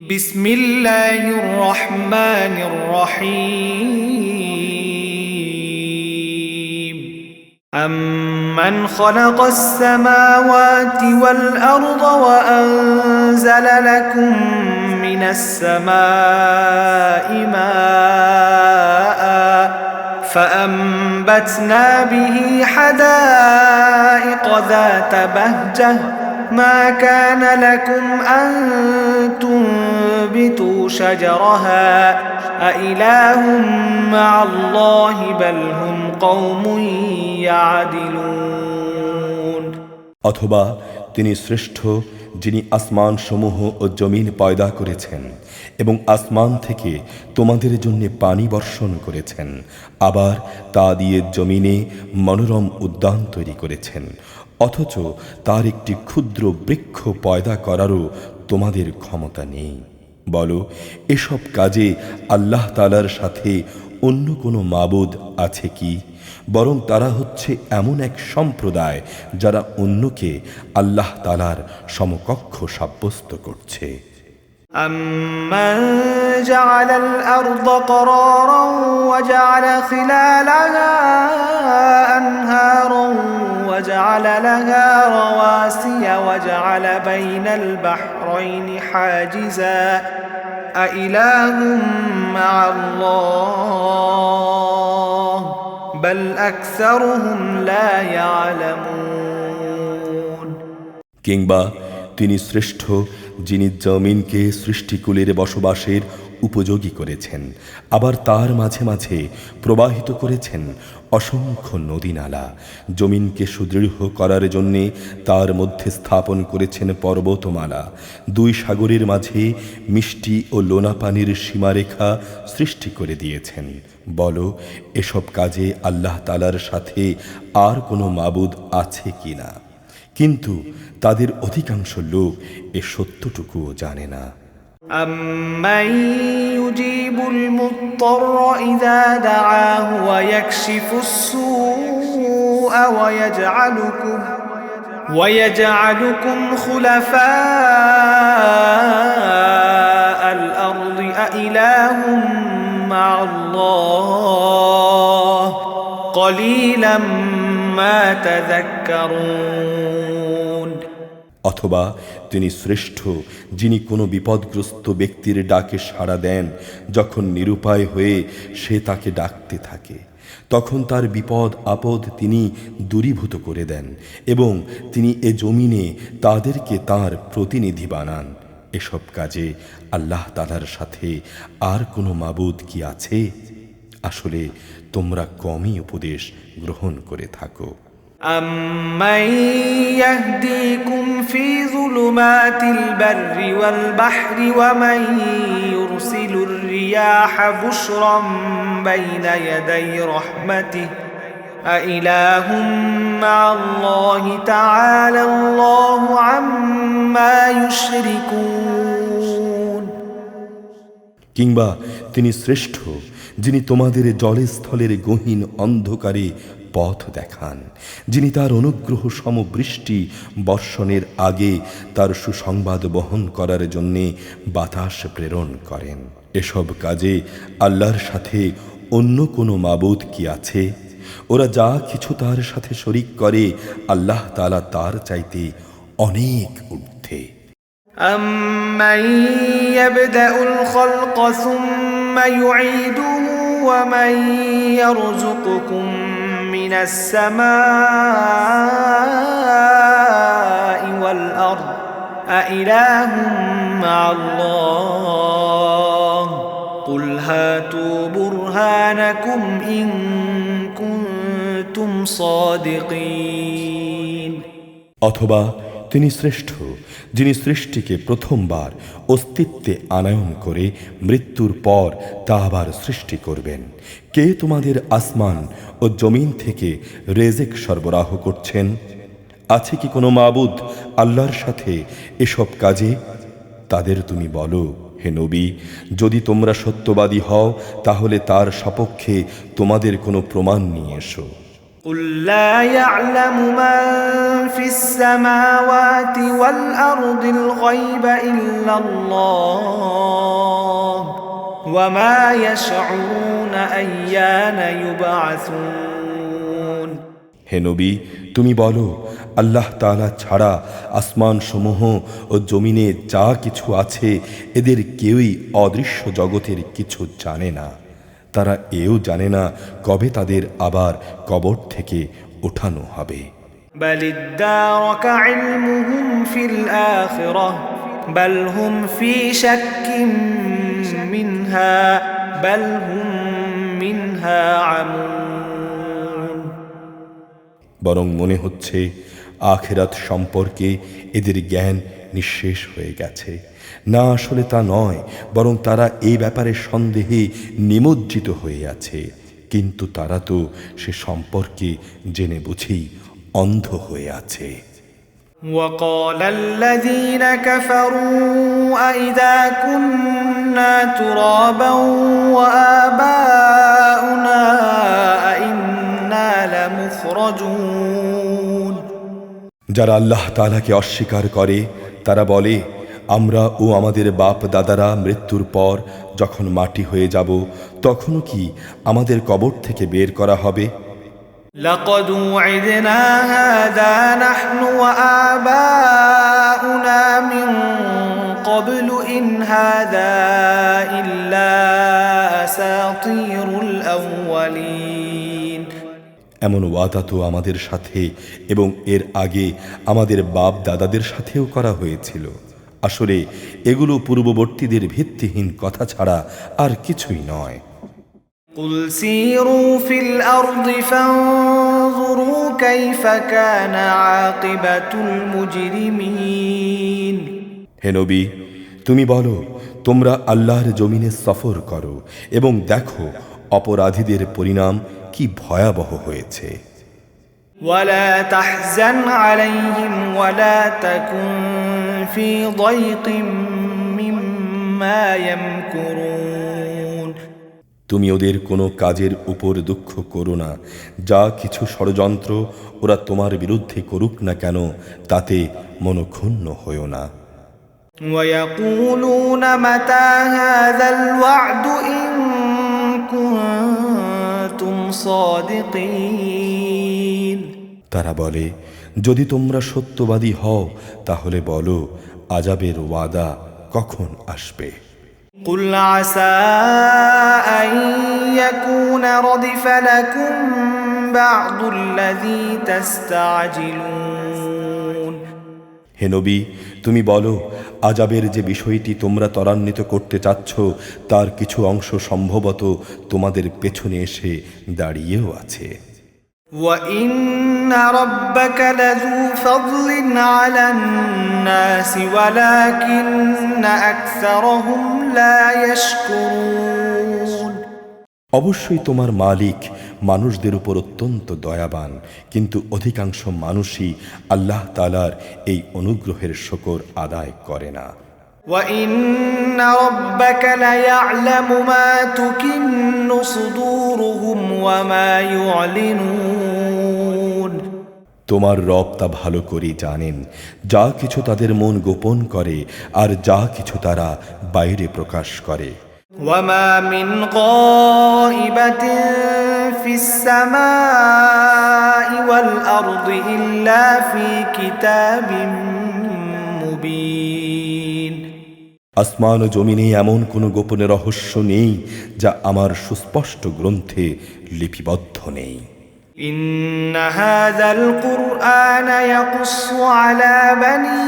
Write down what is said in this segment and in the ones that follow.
بسم الله الرحمن الرحيم أمن خلق السماوات والأرض وأنزل لكم من السماء ماء فأنبتنا به حدائق ذات بهجة ما كان لكم أن تنبتوا شجرها أإله مع الله بل هم قوم يعدلون অথবা তিনি শ্রেষ্ঠ যিনি আসমান সমূহ ও জমিন পয়দা করেছেন এবং আসমান থেকে তোমাদের জন্য পানি বর্ষণ করেছেন, আবার তা দিয়ে জমিনে মনোরম উদ্যান তৈরি করেছেন, অথচ তার একটি ক্ষুদ্র বৃক্ষ পয়দা করারও তোমাদের ক্ষমতা নেই। বলো, এসব কাজে আল্লাহ তাআলার সাথে অন্য কোনো মাবুদ আছে কি? বরং তারা হচ্ছে এমন এক সম্প্রদায় যারা অন্যকে আল্লাহ তাআলার সমকক্ষ সাব্যস্ত করছে। أَمَّنْ جَعَلَ الْأَرْضَ قَرَارًا وَجَعَلَ خِلَالَهَا أَنْهَارًا وَجَعَلَ لَهَا رَوَاسِيَ وَجَعَلَ بَيْنَ الْبَحْرَيْنِ حَاجِزًا أَإِلَٰهٌ مَّعَ اللَّهِ بَلْ أَكْثَرُهُمْ لَا يَعْلَمُونَ কিংবা তিনি শ্রেষ্ঠ যিনি জমিনকে সৃষ্টিকুলের বসবাসের উপযোগী করেছেন, আবার তার মাঝে মাঝে প্রবাহিত করেছেন অসংখ্য নদীনালা। জমিনকে সুদৃঢ় করার জন্যে তার মধ্যে স্থাপন করেছেন পর্বতমালা। দুই সাগরের মাঝে মিষ্টি ও লোনা পানির সীমারেখা সৃষ্টি করে দিয়েছেন। বলো, এসব কাজে আল্লাহ তাআলার সাথে আর কোনো মাবুদ আছে কিনা? কিন্তু তাদের অধিকাংশ লোক এ সত্যটুকুও জানে না। أَمَّن يُجِيبُ الْمُضْطَرَّ إِذَا دَعَاهُ وَيَكْشِفُ السُّوءَ وَيَجْعَلُكُمْ خُلَفَاءَ الْأَرْضِ أَإِلَٰهٌ مَّعَ اللَّهِ قَلِيلًا مَّا تَذَكَّرُونَ অথবা তিনি শ্রেষ্ঠ যিনি কোনো বিপদগ্রস্ত ব্যক্তির ডাকে সাড়া দেন, যখন নিরুপায় হয়ে সে তাকে ডাকতে থাকে, তখন তার বিপদ আপদ তিনি দূরীভূত করে দেন এবং তিনি এ জমিনে তাদেরকে তার প্রতিনিধি বানান। এসব কাজে আল্লাহ তাআলার সাথে আর কোনো মাবুদ কি আছে? আসলে তোমরা কমই উপদেশ গ্রহণ করে থাকো। أَمَّن يَهْدِيكُمْ فِي ظُلُمَاتِ الْبَرِّ وَالْبَحْرِ وَمَن يُرْسِلُ الرِّيَاحَ بُشْرًا بَيْنَ يَدَيْ رَحْمَتِهِ أَإِلَٰهٌ مَّعَ اللَّهِ تَعَالَى اللَّهُ عَمَّا يُشْرِكُونَ কিংবা তিনি শ্রেষ্ঠ যিনি তোমাদের জলে স্থলের গহীন অন্ধকারে পথ দেখান, যিনি তার অনুগ্রহ সমবৃষ্টি বর্ষণের আগে তার সুসংবাদ বহন করার জন্যে বাতাস প্রেরণ করেন। এসব কাজে আল্লাহর সাথে অন্য কোনো মাবুদ কি আছে? ওরা যা কিছু তার সাথে শরিক করে আল্লাহ তাআলা তার চাইতে অনেক ঊর্ধ্বে। أَمَّن يَبْدَأُ الْخَلْقَ ثُمَّ يُعِيدُهُ وَمَن يَرْزُقُكُم مِّنَ السَّمَاءِ وَالْأَرْضِ أَإِلَٰهٌ مَّعَ اللَّهِ قُلْ هَاتُوا بُرْهَانَكُمْ إِن كُنتُمْ صَادِقِينَ অথবা তিনি শ্রেষ্ঠ যিনি সৃষ্টিকে প্রথমবার অস্তিত্বে আনয়ন করে মৃত্যুর পর তা আবার সৃষ্টি করবেন। কে তোমাদের আসমান ও জমিন থেকে রেজেক সরবরাহ করছেন? আছে কি কোনো মাবুদ আল্লাহর সাথে এসব কাজে? তাদের তুমি বলো, হে নবী, যদি তোমরা সত্যবাদী হও তাহলে তার সপক্ষে তোমাদের কোনো প্রমাণ নিয়ে এসো। قل لا يعلم من في السماوات والأرض الغيب إلا الله وما يشعرون أيان يبعثون হে নবী, তুমি বলো, আল্লাহ তাআলা ছাড়া আসমান সমূহ ও জমিনে যা কিছু আছে এদের কেউই অদৃশ্য জগতের কিছু জানে না। তারা এও জানে না কবে তাদের আবার কবর থেকে ওঠানো হবে। بل ادارك علمهم في الآخرة بل هم في شك منها بل هم منها عمون বরং মনে হচ্ছে আখিরাত সম্পর্কে এদের জ্ঞান নিঃশেষ হয়ে গেছে। না, আসলে তা নয়, বরং তারা এই ব্যাপারে সন্দেহে নিমজ্জিত হয়ে আছে। কিন্তু তারা তো সে সম্পর্কে জেনে বুঝেই অন্ধ হয়ে আছে। وقال الذين كفروا أئذا كنا ترابا وآباؤنا أئنا لمخرجون যারা আল্লাহ তাআলাকে অস্বীকার করে তারা বলে, আমরা ও আমাদের বাপ দাদারা মৃত্যুর পর যখন মাটি হয়ে যাব তখনও কি আমাদের কবর থেকে বের করা হবে? لقد وعدنا هذا نحن وآباؤنا من قبل إن هذا إلا أساطير الأولين এমন ওয়াদা তো আমাদের সাথে এবং এর আগে আমাদের বাপ দাদাদের সাথেও করা হয়েছিল। আসলে এগুলো পূর্ববর্তীদের ভিত্তিহীন কথা ছাড়া আর কিছুই নয়। قل سيروا في الأرض فانظروا كيف كان عاقبة المجرمين হে নবী, তুমি বলো, তোমরা আল্লাহর জমিনে সফর করো এবং দেখো অপরাধীদের পরিণাম কি ভয়াবহ হয়েছে। ولا تحزن عليهم ولا تكن في ضيق مما يمكرون তুমি ওদের কোনো কাজের উপর দুঃখ করো না। যা কিছু ষড়যন্ত্র ওরা তোমার বিরুদ্ধে করুক না কেন তাতে মনক্ষুণ্ণ হয়ো না। ويقولون متى هذا الوعد إن كنتم صادقين তারা বলে, যদি তোমরা সত্যবাদী হও তাহলে বলো আযাবের ওয়াদা কখন আসবে? قل عسى أن يكون ردف لكم بعض الذي تستعجلون হে নবী, তুমি বলো, আযাবের যে বিষয়টি তোমরা ত্বরান্বিত করতে চাচ্ছ তার কিছু অংশ সম্ভবত তোমাদের পেছনে এসে দাঁড়িয়েও আছে। وَإِنَّ رَبَّكَ لَذُو فَضْلٍ عَلَى النَّاسِ وَلَكِنَّ أَكْثَرَهُمْ لَا يَشْكُرُونَ অবশ্যই তোমার মালিক মানুষদের উপর অত্যন্ত দয়াবান, কিন্তু অধিকাংশ মানুষই আল্লাহ তাআলার এই অনুগ্রহের শুকর আদায় করে না। وَإِنَّ رَبَّكَ لَيَعْلَمُ مَا تُكِنُّ صُدُورُهُمْ وَمَا يُعْلِنُونَ তোমার রব তা ভালো করে জানেন, যা কিছু তাদের মন গোপন করে আর যা কিছু তারা বাইরে প্রকাশ করে। وَمَا مِنْ غَائِبَةٍ فِي السَّمَاءِ وَالْأَرْضِ إِلَّا فِي كِتَابٍ مُبِينٍ আসমান ও জমিনে এমন কোনো গোপন রহস্য নেই যা আমার সুস্পষ্ট গ্রন্থে লিপিবদ্ধ নেই। إِنَّ هَذَا الْقُرْآنَ يَقُصُّ عَلَى بَنِي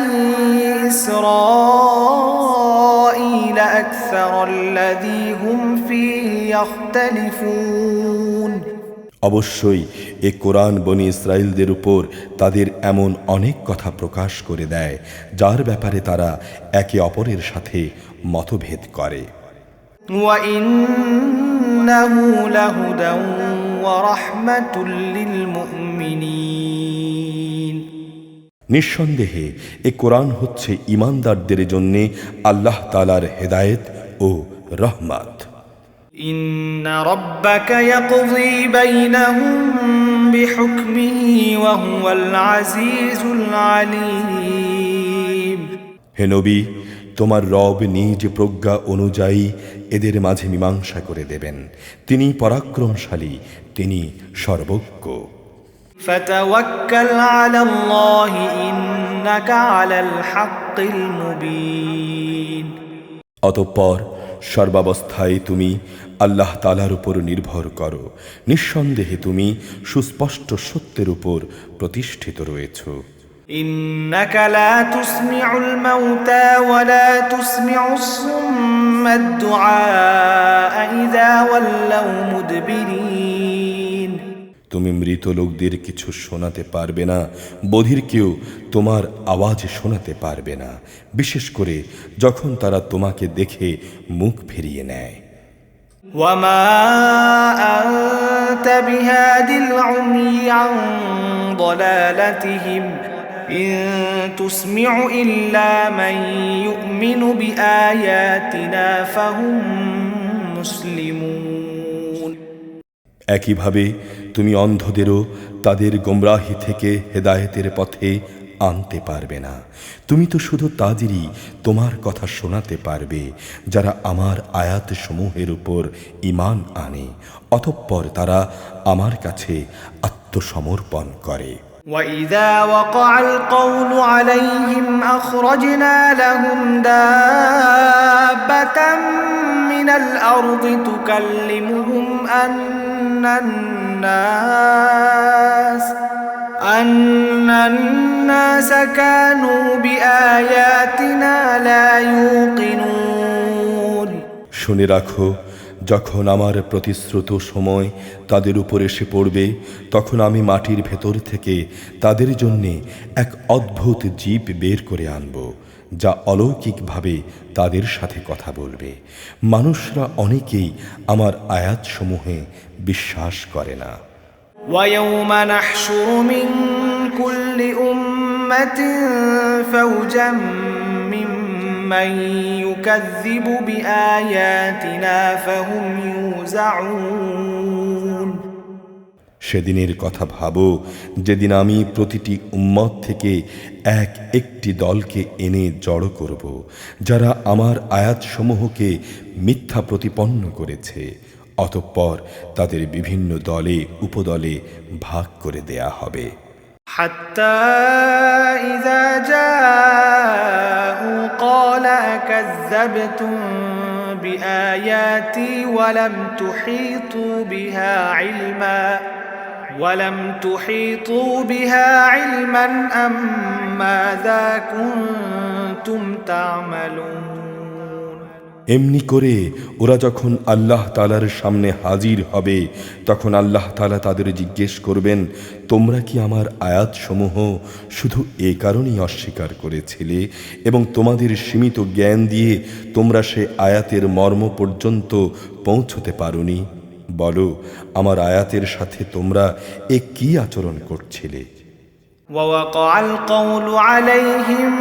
إِسْرَائِيلَ أَكْثَرَ الَّذِي هُمْ فِيهِ يَخْتَلِفُونَ অবশ্যই এ কোরআন বনি ইসরাইলদের উপর তাদের এমন অনেক কথা প্রকাশ করে দেয় যার ব্যাপারে তারা একে অপরের সাথে মতভেদ করে। وَإِنَّهُ لَهُدًى وَرَحْمَةٌ لِّلْمُؤْمِنِينَ নিঃসন্দেহে এ কোরআন হচ্ছে ঈমানদারদের জন্য আল্লাহ তাআলার হেদায়েত ও রহমত। إِنَّ رَبَّكَ يَقْضِي بَيْنَهُم بحكمه وهو العزيز العليم হে নবী, তোমার রব নিজ প্রজ্ঞা অনুযায়ী এদের মাঝে মীমাংসা করে দেবেন। তিনি পরাক্রমশালী, তিনি সর্বজ্ঞ। فتوكل على الله إنك على الحق المبين অতঃপর সর্বাবস্থায় তুমি আল্লাহ তাআলার উপর নির্ভর করো, নিঃসন্দেহে তুমি সুস্পষ্ট সত্যের উপর প্রতিষ্ঠিত রয়েছ। إنك لا تسمع الموتى ولا تسمع الصم الدعاء إذا ولوا مدبرين তুমি মৃত লোকদের কিছু শোনাতে পারবে না, বধিরকেও তোমার আওয়াজ শোনাতে পারবে না, বিশেষ করে যখন তারা তোমাকে দেখে মুখ ফিরিয়ে নেয়। وما أنت بهاد العمي عن ضلالتهم إن تسمع إلا من يؤمن بآياتنا فهم مسلمون একইভাবে তুমি অন্ধদেরও তাদের গোমরাহি থেকে হেদায়েতের পথে আনতে পারবে না। তুমি তো শুধু তাদেরই তোমার কথা শোনাতে পারবে যারা আমার আয়াত সমূহের উপর ঈমান আনে, অতঃপর তারা আমার কাছে আত্মসমর্পণ করে। وإذا وقع القول عليهم أخرجنا لهم دابة من الأرض تكلمهم أن الناس كانوا بآياتنا لا يوقنون শুনে রাখো, যখন আমার প্রতিশ্রুত সময় তাদের উপর এসে পড়বে, তখন আমি মাটির ভেতর থেকে তাদের জন্যে এক অদ্ভুত জীব বের করে আনব, যা অলৌকিকভাবে তাদের সাথে কথা বলবে। মানুষরা অনেকেই আমার আয়াতসমূহে বিশ্বাস করে না। ويوم نحشر من كل أمة فوجا ممن يكذب بآياتنا فهم يوزعون সেদিনের কথা ভাবো, যেদিন আমি প্রতিটি উম্মত থেকে একটি দলকে এনে জড়ো করব, যারা আমার আয়াতসমূহকে মিথ্যা প্রতিপন্ন করেছে। অতঃপর তাদের বিভিন্ন দলে উপদলে ভাগ করে দেয়া হবে। حتى إذا جاءوا قال أكذبتم بآياتي ولم تحيطوا بها علما أم ماذا كنتم تعملون এমনি করে ওরা যখন আল্লাহ তাআলার সামনে হাজির হবে, তখন আল্লাহ তাআলা তাদের জিজ্ঞেস করবেন, তোমরা কি আমার আয়াতসমূহ শুধু এ কারণেই অস্বীকার করেছিলে এবং তোমাদের সীমিত জ্ঞান দিয়ে তোমরা সে আয়াতের মর্ম পর্যন্ত পৌঁছতে পারোনি? বলো, আমার আয়াতের সাথে তোমরা এ কি আচরণ করছিলে? ووقع القول عليهم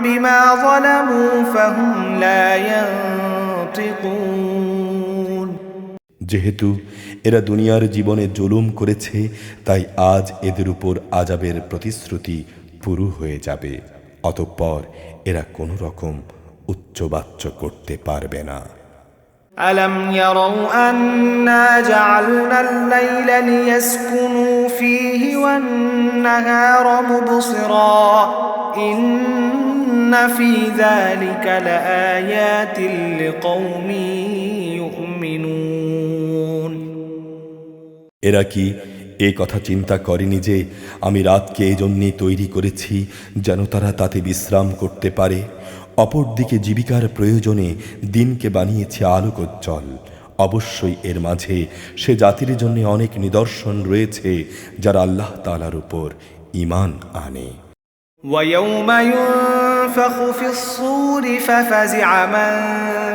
بما ظلموا فهم لا ينطقون যেহেতু এরা দুনিয়ার জীবনে জুলুম করেছে, তাই আজ এদের উপর আযাবের প্রতিশ্রুতি পুরো হয়ে যাবে। অতঃপর এরা কোনো রকম উচ্চবাচ্য করতে পারবে না। ألم يروا أنا جعلنا الليل ليسكنوا فيه والنهار مبصرا إن في ذلك لآيات لقوم يؤمنون এরা কি এই কথা চিন্তা করেনি যে আমি রাতকে এজন্যই তৈরি করেছি যেন তারা তাতে বিশ্রাম করতে পারে? অপরদিকে জীবিকার প্রয়োজনে দিনকে বানিয়েছে আলোকোজ্জ্বল। অবশ্যই এর মাঝে সে জাতির জন্য অনেক নিদর্শন রয়েছে যারা আল্লাহ তাআলার উপর ঈমান আনে। ويوم ينفخ في الصور ففزع من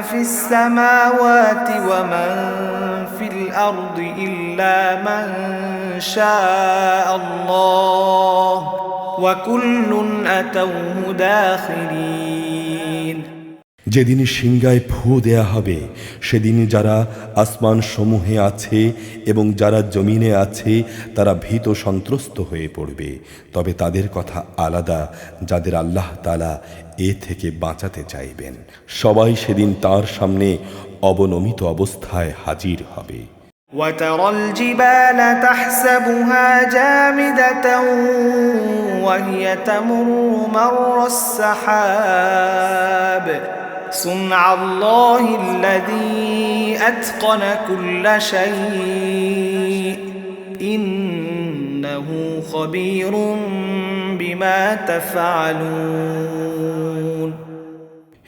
في السماوات ومن في الأرض إلا من شاء الله وكل أتوه داخرين যেদিন সিংগায় ফু দেয়া হবে সেদিন যারা আসমান সমূহে আছে এবং যারা জমিনে আছে তারা ভীত সন্ত্রস্ত হয়ে পড়বে। তবে তাদের কথা আলাদা যাদের আল্লাহ তাআলা এ থেকে বাঁচাতে চাইবেন। সবাই সেদিন তার সামনে অবনমিত অবস্থায় হাজির হবে। وترى الجبال تحسبها جامدة وهي تمر مر السحاب صنع الله الذي أتقن كل شيء إنه خبير بما تفعلون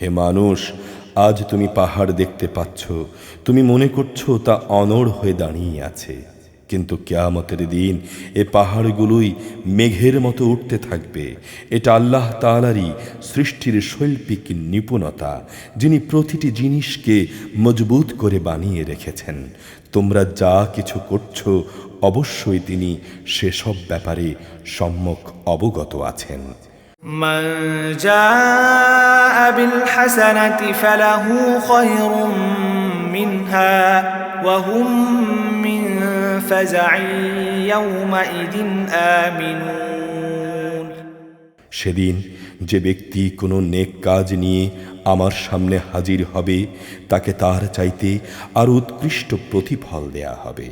হে মানুষ, আজ তুমি পাহাড় দেখতে পাচ্ছ, তুমি মনে করছো তা অনড় হয়ে দাঁড়িয়ে আছে, কিন্তু কিয়ামতের দিন এ পাহাড়গুলোই মেঘের মতো উঠতে থাকবে। এটা আল্লাহ তাআলারই সৃষ্টির শৈল্পিক নিপুণতা, যিনি প্রতিটি জিনিসকে মজবুত করে বানিয়ে রেখেছেন। তোমরা যা কিছু করছো অবশ্যই তিনি সেসব ব্যাপারে সম্যক অবগত আছেন। من جاء بالحسنة فله خير منها وهم من فزع يومئذ آمنون সেদিন যে ব্যক্তি কোনো নেক কাজ নিয়ে আমার সামনে হাজির হবে তাকে তার চাইতে আর উৎকৃষ্ট প্রতিফল দেয়া হবে।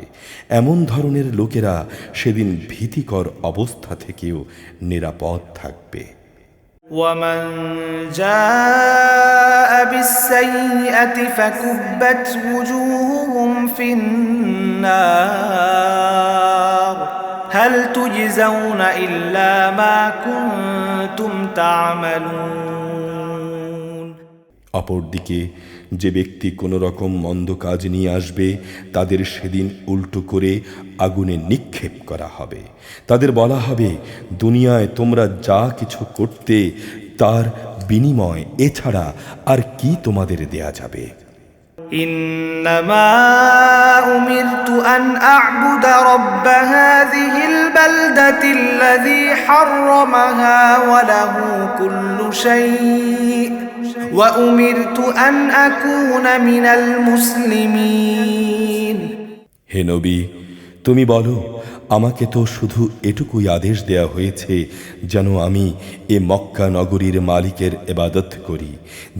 এমন ধরনের লোকেরা সেদিন ভীতিকর অবস্থা থেকেও নিরাপদ থাকবে। ومن جاء بالسيئة فكبت وجوههم في النار هل تجزون إلا ما كنتم تعملون অপরদিকে যে ব্যক্তি কোনো রকম মন্দ কাজ নিয়ে আসবে তাদের সেদিন উল্টো করে আগুনে নিক্ষেপ করা হবে। তাদের বলা হবে, দুনিয়ায় তোমরা যা কিছু করতে তার বিনিময় এছাড়া আর কি তোমাদের দেয়া যাবে। إنما أمرت أن أعبد رب هذه البلدة الذي حرمها وله كل شيء وأمرت أن أكون من المسلمين হে নবী, তুমি বলো, আমাকে তো শুধু এটুকুই আদেশ দেয়া হয়েছে যেন আমি এ মক্কা নগরীর মালিকের ইবাদত করি,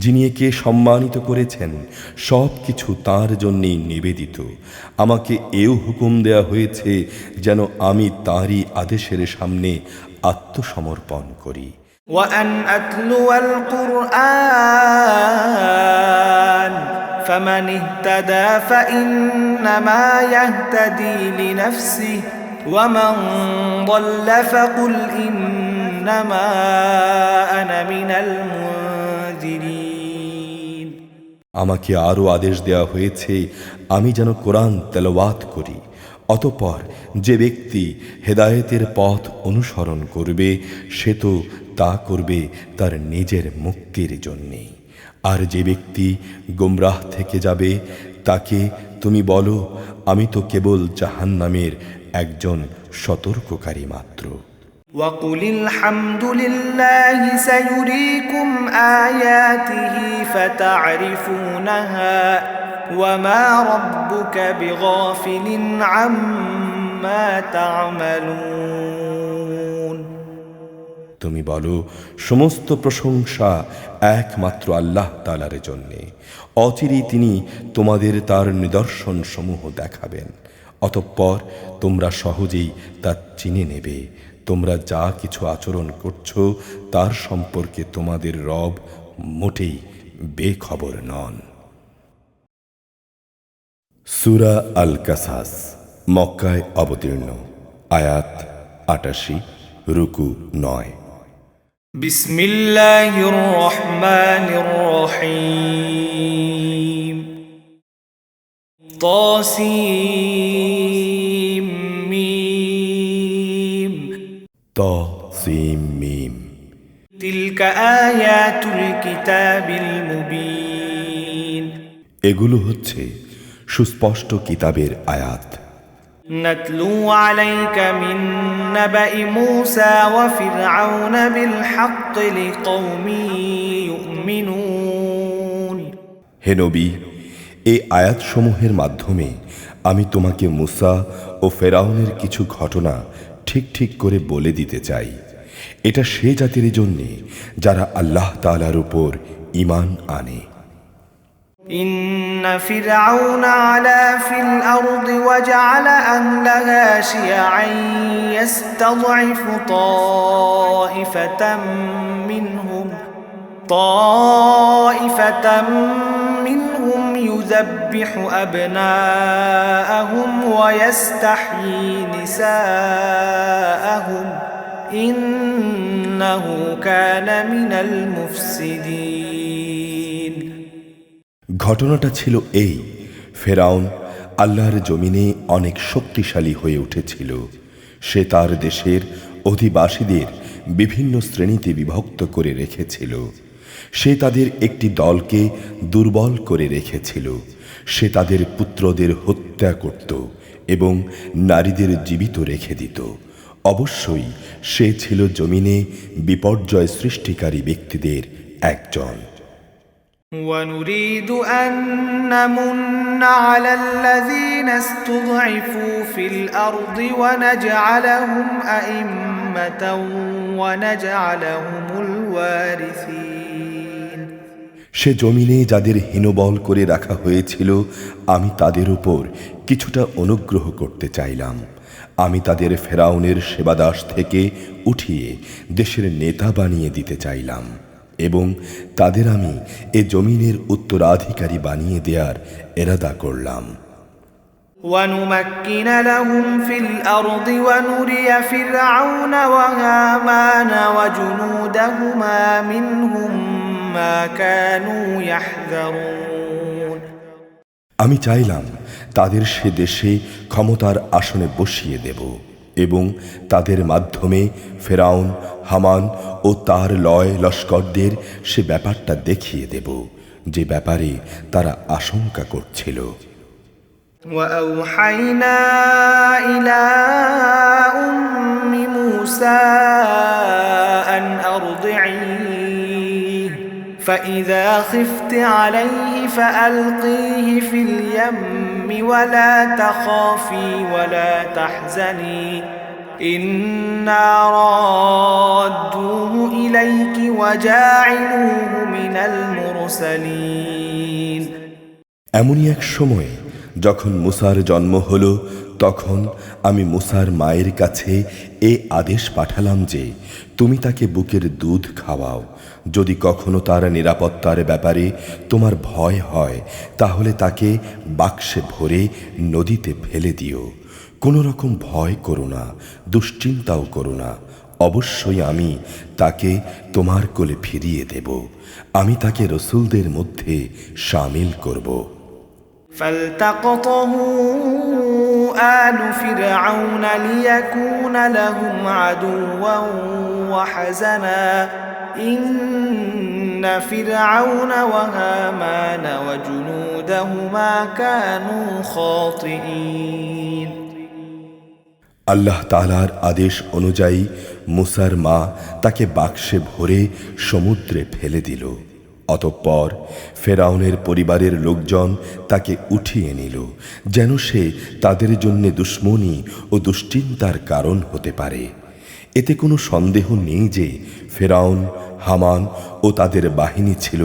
যিনি একে সম্মানিত করেছেন। সব কিছু তাঁর জন্যেই নিবেদিত। আমাকে এও হুকুম দেয়া হয়েছে যেন আমি তাঁরই আদেশের সামনে আত্মসমর্পণ করি। وأن أتلو القرآن فمن اهتدى فإنما يهتدي لنفسه ومن ضل فقل إنما أنا من المنذرين আমাকে আরও আদেশ দেওয়া হয়েছে আমি যেন কোরআন তেলাওয়াত করি। অতঃপর যে ব্যক্তি হেদায়েতের পথ অনুসরণ করবে সে তো তা করবে তার নিজের মুক্তির জন্যে, আর যে ব্যক্তি গোমরাহ থেকে যাবে তাকে তুমি বলো, আমি তো কেবল জাহান্নামের একজন সতর্ককারী মাত্র। وقل الحمد لله سيريكم آياته فتعرفونها وما ربك بغافل عما تعملون তুমি বলো, সমস্ত প্রশংসা একমাত্র আল্লাহ তাআলার জন্যে। অচিরেই তিনি তোমাদের তার নিদর্শন সমূহ দেখাবেন। অতঃপর তোমরা সহজেই তা চিনে নেবে। তোমরা যা কিছু আচরণ করছো তার সম্পর্কে তোমাদের রব মোটেই বেখবর নন। সূরা আল কাসাস মক্কায় অবতীর্ণ, আয়াত ৮৮, রুকু ৯। بسم الله الرحمن الرحيم طاسيم ميم তাসিম মিম। تلك آيات الكتاب المبين এগুলো হচ্ছে সুস্পষ্ট কিতাবের আয়াত। نتلو عليك من نبأ موسى وفرعون بالحق لقوم يؤمنون হে নবী, এই আয়াতসমূহের মাধ্যমে আমি তোমাকে মুসা ও ফেরাউনের কিছু ঘটনা ঠিক ঠিক করে বলে দিতে চাই। এটা সে জাতির জন্যে যারা আল্লাহ তাআলার উপর ঈমান আনে। إن فرعون علا في الأرض وجعل أهلها شيعا يستضعف طائفة منهم يذبح أبناءهم ويستحيي نساءهم إنه كان من المفسدين। ঘটনাটা ছিল এই, ফেরাউন আল্লাহর জমিনে অনেক শক্তিশালী হয়ে উঠেছিল। সে তার দেশের অধিবাসীদের বিভিন্ন শ্রেণীতে বিভক্ত করে রেখেছিল। সে তাদের একটি দলকে দুর্বল করে রেখেছিল। সে তাদের পুত্রদের হত্যা করত এবং নারীদের জীবিত রেখে দিত। অবশ্যই সে ছিল জমিনে বিপর্যয় সৃষ্টিকারী ব্যক্তিদের একজন। ونريد أن نمن على الذين استضعفوا في الأرض ونجعلهم أئمة ونجعلهم الوارثين। সে জমিনে যাদের হীনবল করে রাখা হয়েছিল, আমি তাদের উপর কিছুটা অনুগ্রহ করতে চাইলাম। আমি তাদের ফেরাউনের সেবাদাস থেকে উঠিয়ে দেশের নেতা বানিয়ে দিতে চাইলাম এবং তাদের আমি এ জমিনের উত্তরাধিকারী বানিয়ে দেওয়ার ইরাদা করলাম। ونمكن لهم في الأرض ونري فرعون وهامان وجنودهما منهم ما كانوا يحذرون। আমি চাইলাম তাদের সে দেশে ক্ষমতার আসনে বসিয়ে দেব এবং তাদের মাধ্যমে ফেরাউন, হামান ও তার লয় লস্করদের সে ব্যাপারটা দেখিয়ে দেব যে ব্যাপারে তারা আশঙ্কা করছিল। وأوحينا إلى أم موسى أن أرضعيه فإذا خفت عليه فألقيه في اليم ولا تخافي ولا تحزني إنا رادوه إليك وجاعلوه من المرسلين। এমনই এক সময় যখন মুসার জন্ম হলো, তখন আমি মুসার মায়ের কাছে এ আদেশ পাঠালাম যে তুমি তাকে বুকের দুধ খাওয়াও। যদি কখনো তার নিরাপত্তার ব্যাপারে তোমার ভয় হয়, তাহলে তাকে বাক্সে ভরে নদীতে ফেলে দিও। কোনো রকম ভয় করো না, দুশ্চিন্তাও করো না। অবশ্যই আমি তাকে তোমার কোলে ফিরিয়ে দেব। আমি তাকে রসুলদের মধ্যে শামিল করব। فالتقطه آل فرعون ليكون لهم عدوا وحزنا إن فرعون وهامان وجنودهما كانوا خاطئين। আল্লাহ তাআলার আদেশ অনুযায়ী মুসার মা তাকে বাক্সে ভরে সমুদ্রে ফেলে দিল। অতঃপর ফেরাউনের পরিবারের লোকজন তাকে উঠিয়ে নিল, যেন সে তাদের জন্য দুশ্মনী ও দুশ্চিন্তার কারণ হতে পারে। এতে কোনো সন্দেহ নেই যে ফেরাউন, হামান ও তাদের বাহিনী ছিল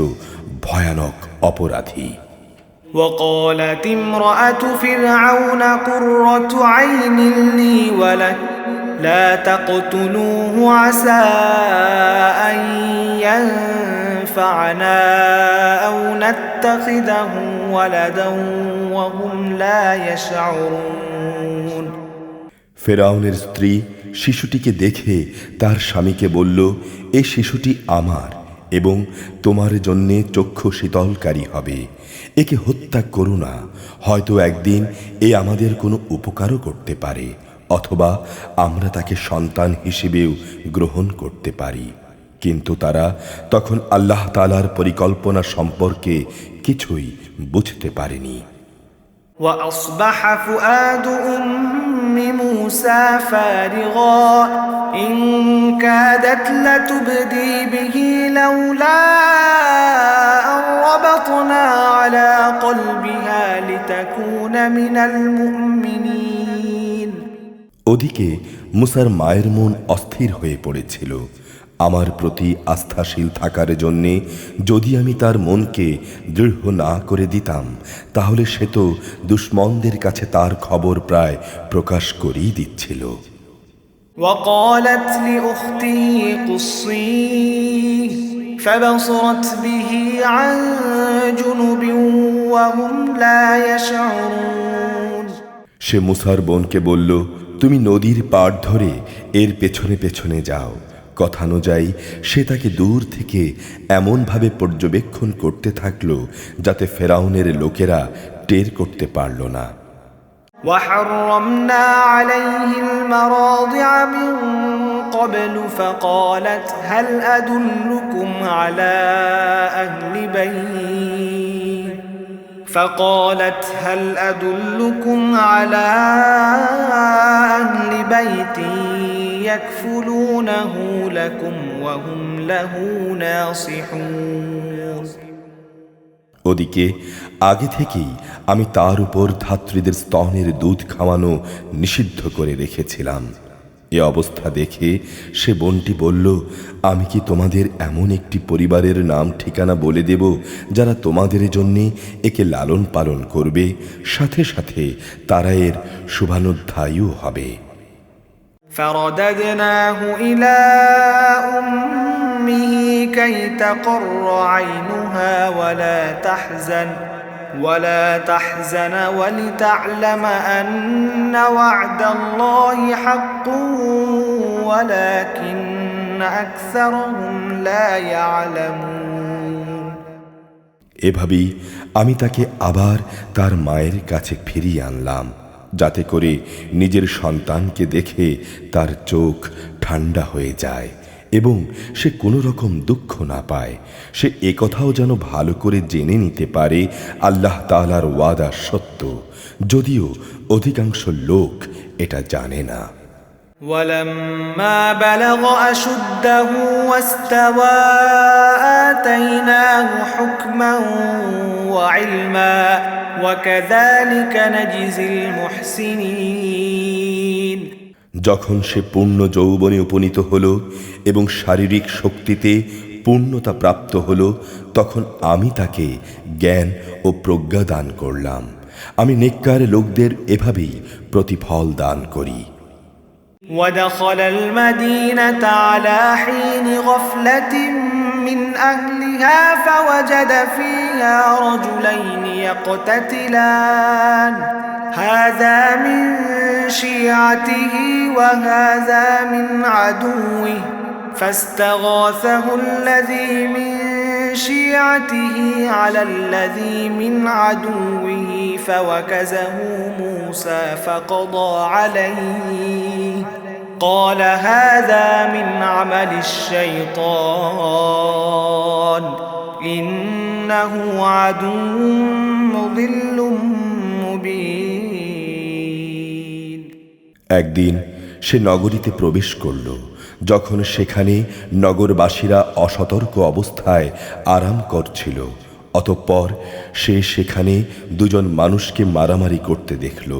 ভয়ানক অপরাধী। وقالت امرأة فرعون قرة عين لي ولك لا تقتلوه عسى أن ينفعنا أو نتخذه ولدا وهم لا يشعرون। ফেরাউনের স্ত্রী শিশুটিকে দেখে তার স্বামীকে বলল, এই শিশুটি আমার এবং তোমার জন্যে চক্ষু শীতলকারী হবে। একে হত্যা করো না, হয়তো একদিন এ আমাদের কোনো উপকারও করতে পারে, অথবা আমরা তাকে সন্তান হিসেবেও গ্রহণ করতে পারি। কিন্তু তারা তখন আল্লাহ তাআলার পরিকল্পনা সম্পর্কে কিছুই বুঝতে পারেনি। وأصبح فؤاد أم موسى فارغا إن كادت لتبدي به لولا أن وربطنا على قلبها لتكون من المؤمنين ওদিকে মুসার মায়ের মন অস্থির হয়ে পড়েছিল। আমার প্রতি আস্থাশীল থাকার জন্যে যদি আমি তার মনকে দৃঢ় না করে দিতাম, তাহলে সে তো দুশমনদের কাছে তার খবর প্রায় প্রকাশ করেই দিচ্ছিল। وقالت لأخته قصيه فبصرت به عن جنب وهم لا يشعرون সে মুসার বোনকে বলল, তুমি নদীর পাড় ধরে এর পেছনে পেছনে যাও। কথানুযায়ী সে তাকে দূর থেকে এমনভাবে পর্যবেক্ষণ করতে থাকলো যাতে ফেরাউনের লোকেরা টের করতে পারল না। وحرمنا عليه المراضع من قبل فقالت هل أدلكم على أهل بيت يكفلونه لكم وهم له ناصحون ওদিকে আগে থেকেই আমি তার উপর ধাত্রীদের স্তনের দুধ খাওয়ানো নিষিদ্ধ করে রেখেছিলাম। এ অবস্থা দেখে সে বোনটি বলল, আমি কি তোমাদের এমন একটি পরিবারের নাম ঠিকানা বলে দেব যারা তোমাদের জন্যে একে লালন পালন করবে, সাথে সাথে তারা এর শুভানুধ্যায়ীও হবে। فرددناه إلى أمه كي تقر عينها ولا تحزن ولتعلم أن وعد الله حق ولكن أكثرهم لا يعلمون এভাবেই আমি তাকে আবার তার মায়ের কাছে ফিরিয়ে আনলাম, যাতে করে নিজের সন্তানকে দেখে তার চোখ ঠান্ডা হয়ে যায় এবং সে কোনো রকম দুঃখ না পায়। সে একথাও যেন ভালো করে জেনে নিতে পারে আল্লাহ তাআলার ওয়াদা সত্য, যদিও অধিকাংশ লোক এটা জানে না। ولما بلغ أشده واستوى آتيناه حكما وعلما وكذلك نجزي المحسنين যখন সে পূর্ণ যৌবনে উপনীত হল এবং শারীরিক শক্তিতে পূর্ণতা প্রাপ্ত হল, তখন আমি তাকে জ্ঞান ও প্রজ্ঞা দান করলাম। আমি নেককার লোকদের এভাবেই প্রতিফল দান করি। ودخل المدينة على حين غفلة من أهلها فوجد فيها رجلين يقتتلان هذا من شيعته وهذا من عدوه فاستغاثه الذي من شيعته على الذي من عدوه فوكزه موسى فقضى عليه قال هذا من عمل الشيطان إنه عدو مضل مبين একদিন সে নগরীতে প্রবেশ করল। যখন সেখানে নগরবাসীরা অসতর্ক অবস্থায় আরাম করছিল, অতঃপর সে সেখানে দুজন মানুষকে মারামারি করতে দেখল।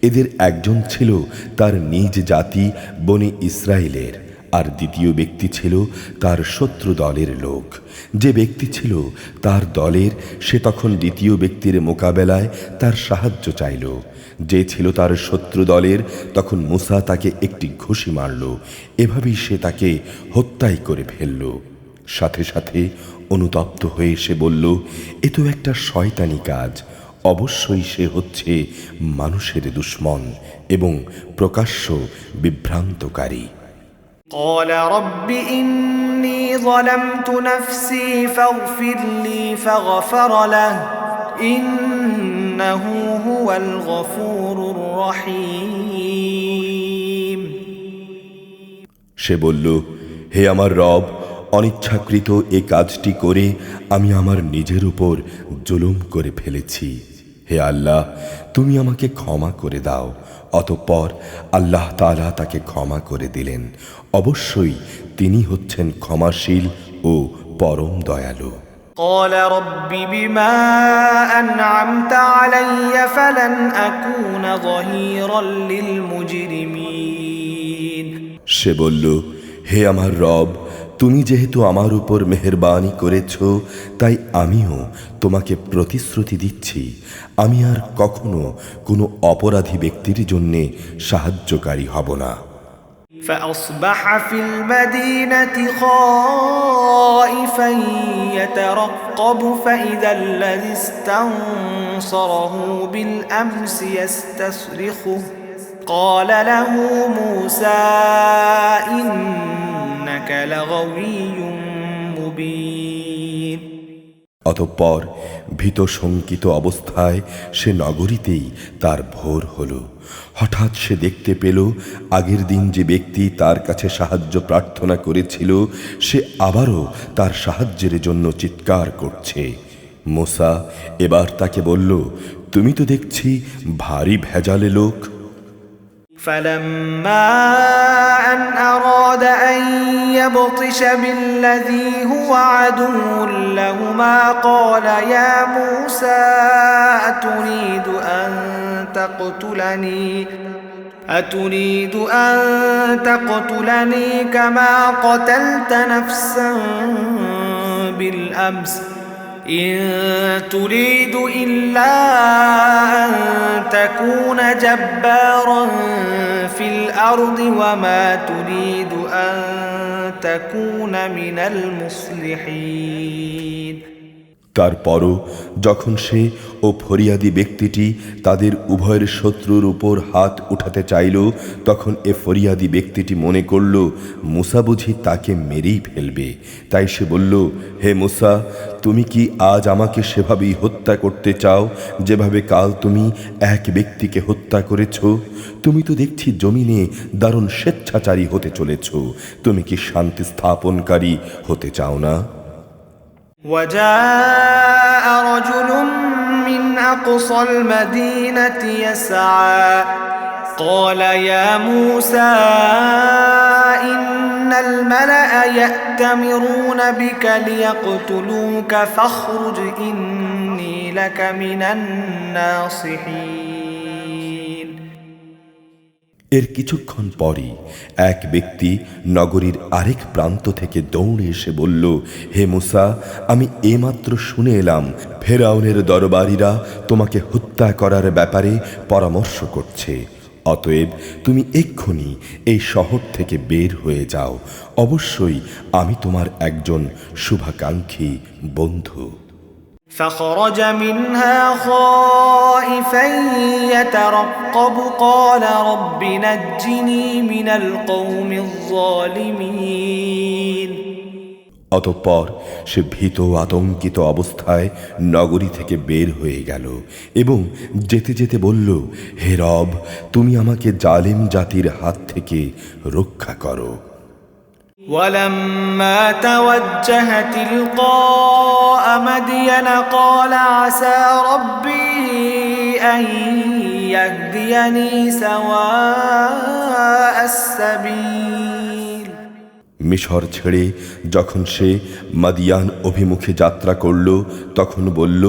এদের একজন ছিল তার নিজ জাতি বনি ইসরায়েলের, আর দ্বিতীয় ব্যক্তি ছিল তার শত্রু দলের লোক। যে ব্যক্তি ছিল তার দলের, সে তখন দ্বিতীয় ব্যক্তির মোকাবেলায় তার সাহায্য চাইল। যে ছিল তার শত্রু দলের, তখন মুসা তাকে একটি ঘুষি মারল। এভাবেই সে তাকে হত্যাই করে ফেলল। সাথে সাথে অনুতপ্ত হয়ে সে বলল, এ তো একটা শয়তানি কাজ। অবশ্যই সে হচ্ছে মানুষের দুশমন এবং প্রকাশ্য বিভ্রান্তকারী। قال رب إني ظلمت نفسي فاغفر لي فغفر له إنه هو الغفور الرحيم সে বলল, হে আমার রব, অনিচ্ছাকৃত এ কাজটি করে আমি আমার নিজের উপর জুলুম করে ফেলেছি। হে আল্লাহ, তুমি আমাকে ক্ষমা করে দাও। অতঃপর আল্লাহ তাআলা তাকে ক্ষমা করে দিলেন। অবশ্যই তিনি হচ্ছেন ক্ষমাশীল ও পরম দয়ালু। قال رب بما أنعمت علي فلن أكون ظهيرا للمجرمين সে বলল, হে আমার রব, তুমি যেহেতু আমার উপর মেহেরবানি করেছ, তাই আমিও তোমাকে প্রতিশ্রুতি দিচ্ছি, আমি আর কখনো কোনো অপরাধী ব্যক্তির জন্য সাহায্যকারী হব না। فأصبح في المدينة خائفا يترقب فإذا الذي استنصره بالأمس يستصرخه قال له موسى إنك لغوي مبين অতঃপর ভীত শঙ্কিত অবস্থায় সে নগরীতেই তার ভোর হল। হঠাৎ সে দেখতে পেল আগের দিন যে ব্যক্তি তার কাছে সাহায্য প্রার্থনা করেছিল সে আবারও তার সাহায্যের জন্য চিৎকার করছে। মূসা এবার তাকে বলল, তুমি তো দেখছি ভারী ভেজালে লোক। فلما أن أراد أن يبطش بالذي هو عدو لهما قال يا موسى أتريد أن تقتلني كما قتلت نفسا بالأمس إن تريد إلا أن تكون جبارا في الأرض وما تريد أن تكون من المصلحين তারপরও যখন সে ও ফরিয়াদি ব্যক্তিটি তাদের উভয়ের শত্রুর উপর হাত উঠাতে চাইল, তখন এ ফরিয়াদি ব্যক্তিটি মনে করল মূসা বুঝি তাকে মেরেই ফেলবে। তাই সে বলল, হে মূসা, তুমি কি আজ আমাকে সেভাবেই হত্যা করতে চাও যেভাবে কাল তুমি এক ব্যক্তিকে হত্যা করেছ? তুমি তো দেখছি জমিনে দারুণ স্বেচ্ছাচারী হতে চলেছ, তুমি কি শান্তি স্থাপনকারী হতে চাও না? وجاء رجل من أقصى المدينة يسعى قال يا موسى إن الملأ يأتمرون بك ليقتلوك فاخرج إني لك من الناصحين এর কিছুক্ষণ পরই এক ব্যক্তি নগরীর আরেক প্রান্ত থেকে দৌড়ে এসে বলল, হে মূসা, আমি এইমাত্র শুনে এলাম ফেরাউনের দরবারীরা তোমাকে হত্যা করার ব্যাপারে পরামর্শ করছে। অতএব তুমি এক্ষুনি এই শহর থেকে বের হয়ে যাও, অবশ্যই আমি তোমার একজন শুভাকাঙ্ক্ষী বন্ধু। فخرج منها خائفا يترقب قال رب نجني من القوم الظالمين অতঃপর সে ভীত আতঙ্কিত অবস্থায় নগরী থেকে বের হয়ে গেল এবং যেতে যেতে বলল, হে রব, তুমি আমাকে জালিম জাতির হাত থেকে রক্ষা করো। ولما توجه تلقاء مدين قال عسى ربي أن يهديني سواء السبيل মিশর ছেড়ে যখন সে মাদিয়ান অভিমুখে যাত্রা করল তখন বলল,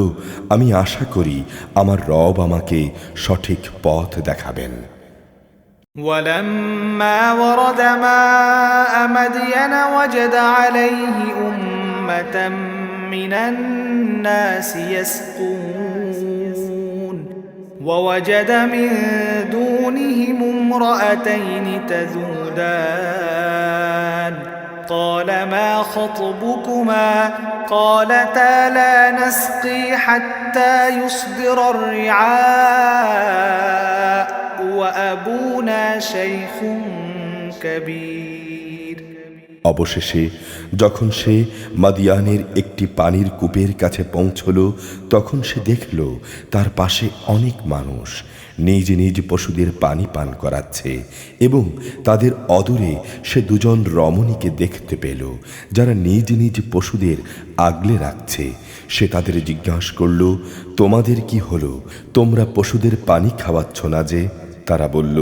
আমি আশা করি আমার রব আমাকে সঠিক পথ দেখাবেন। ولما ورد ماء مدين وجد عليه أمة من الناس يسقون ووجد من دونهم امرأتين تذودان قال ما خطبكما قالتا لا نسقي حتى يصدر الرعاء وأبونا شيخ كبير অবশেষে যখন সে মাদিয়ানের একটি পানির কূপের কাছে পৌঁছল তখন সে দেখল তার পাশে অনেক মানুষ নিজ নিজ পশুদের পানি পান করাচ্ছে এবং তাদের অদূরে সে দুজন রমণীকে দেখতে পেল যারা নিজ নিজ পশুদের আগলে রাখছে। সে তাদের জিজ্ঞাসা করল, তোমাদের কি হলো? তোমরা পশুদের পানি খাওয়াচ্ছ না যে? তারা বলল,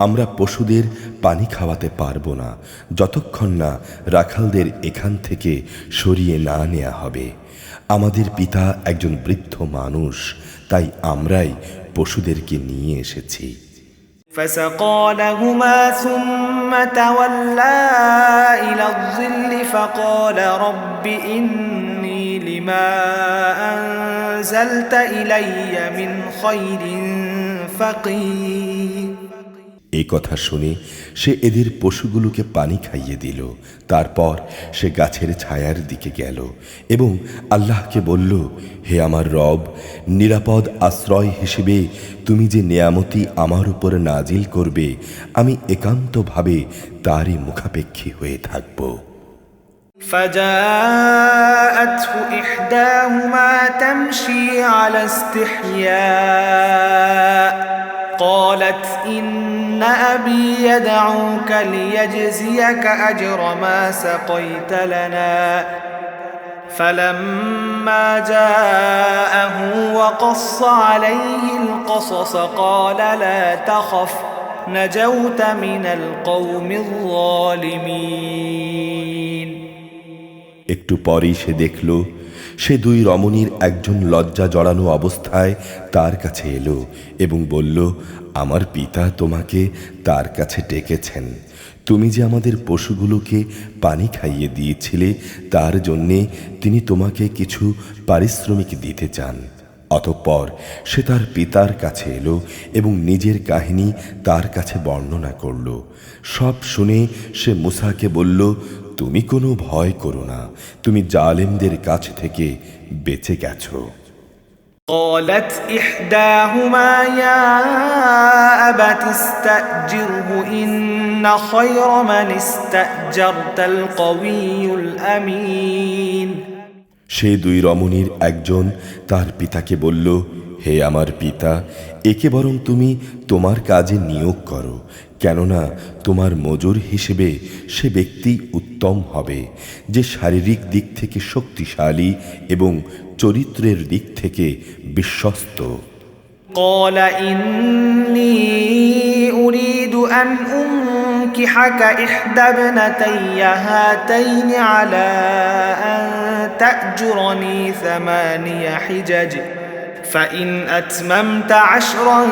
আমরা পশুদের পানি খাওয়াতে পারবো না যতক্ষণ না রাখালদের এখান থেকে সরিয়ে না নেওয়া হবে। আমাদের পিতা একজন বৃদ্ধ মানুষ, তাই আমরাই পশুদেরকে নিয়ে এসেছি। فسقى لهما ثم تولى إلى الظل فقال رب إني لما أنزلت إلي من خير فقير। এই কথা শুনে সে এদের পশুগুলোকে পানি খাইয়ে দিল। তারপর সে গাছের ছায়ার দিকে গেল এবং আল্লাহকে বলল, হে আমার রব, নিরাপদ আশ্রয় হিসেবে তুমি যে নেয়ামতি আমার উপর নাজিল করবে, আমি একান্তভাবে তারই মুখাপেক্ষী হয়ে থাকব। فجاءته إحداهما تمشي على استحياء قالت إن أبي يدعوك ليجزيك أجر ما سقيت لنا فلما جاءه وقص عليه القصص قال لا تخف نجوت من القوم الظالمين। একটু পরেই সে দেখল সে দুই রমণীর একজন লজ্জা জড়ানো অবস্থায় তার কাছে এলো এবং বলল, আমার পিতা তোমাকে তার কাছে ডেকেছেন। তুমি যে আমাদের পশুগুলোকে পানি খাইয়ে দিয়েছিলে, তার জন্যে তিনি তোমাকে কিছু পারিশ্রমিক দিতে চান। অতঃপর সে তার পিতার কাছে এলো এবং নিজের কাহিনী তার কাছে বর্ণনা করল। সব শুনে সে মূসাকে বলল, তুমি কোনো ভয় করো না, তুমি জালেমদের কাছ থেকে বেঁচে গেছো। قالت إحداهما يا أبت استأجره إن خير من استأجرت القوي الأمين। সে দুই রমণীর একজন তার পিতাকে বলল, হে আমার পিতা, একে বরং তুমি তোমার কাজে নিয়োগ করো, কেননা তোমার মজুর হিসেবে সে ব্যক্তি উত্তম হবে যে শারীরিক দিক থেকে শক্তিশালী এবং চরিত্রের দিক থেকে বিশ্বস্ত। قال إني أريد أن أنكحك إحدى ابنتي هاتين على أن تأجرني 8 حجج فإن أتممت 10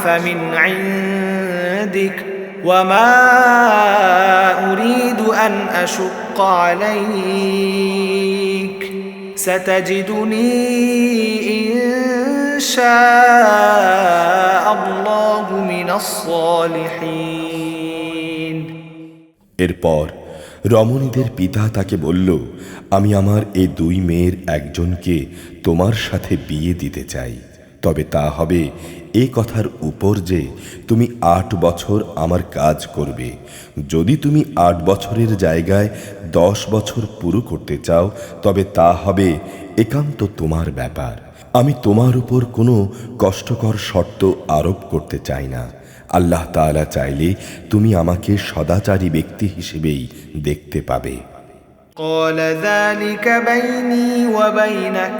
فمن عندك وما أريد أن أشق عليك ستجدني إن شاء الله من الصالحين। এরপর রমণীদের পিতা তাকে বলল, আমি আমার এই দুই মেয়ের একজনকে তোমার সাথে বিয়ে দিতে চাই, তবে তা হবে এই কথার উপর যে তুমি 8 বছর আমার কাজ করবে। যদি তুমি 8 বছরের জায়গায় 10 বছর পুরো করতে চাও, তবে তা হবে একান্ত তোমার ব্যাপার। আমি তোমার উপর কোনো কষ্টকর শর্ত আরোপ করতে চাই না। আল্লাহ তাআলা চাইলে তুমি আমাকে সদাচারী ব্যক্তি হিসেবেই দেখতে পাবে। قال ذلك بيني وبينك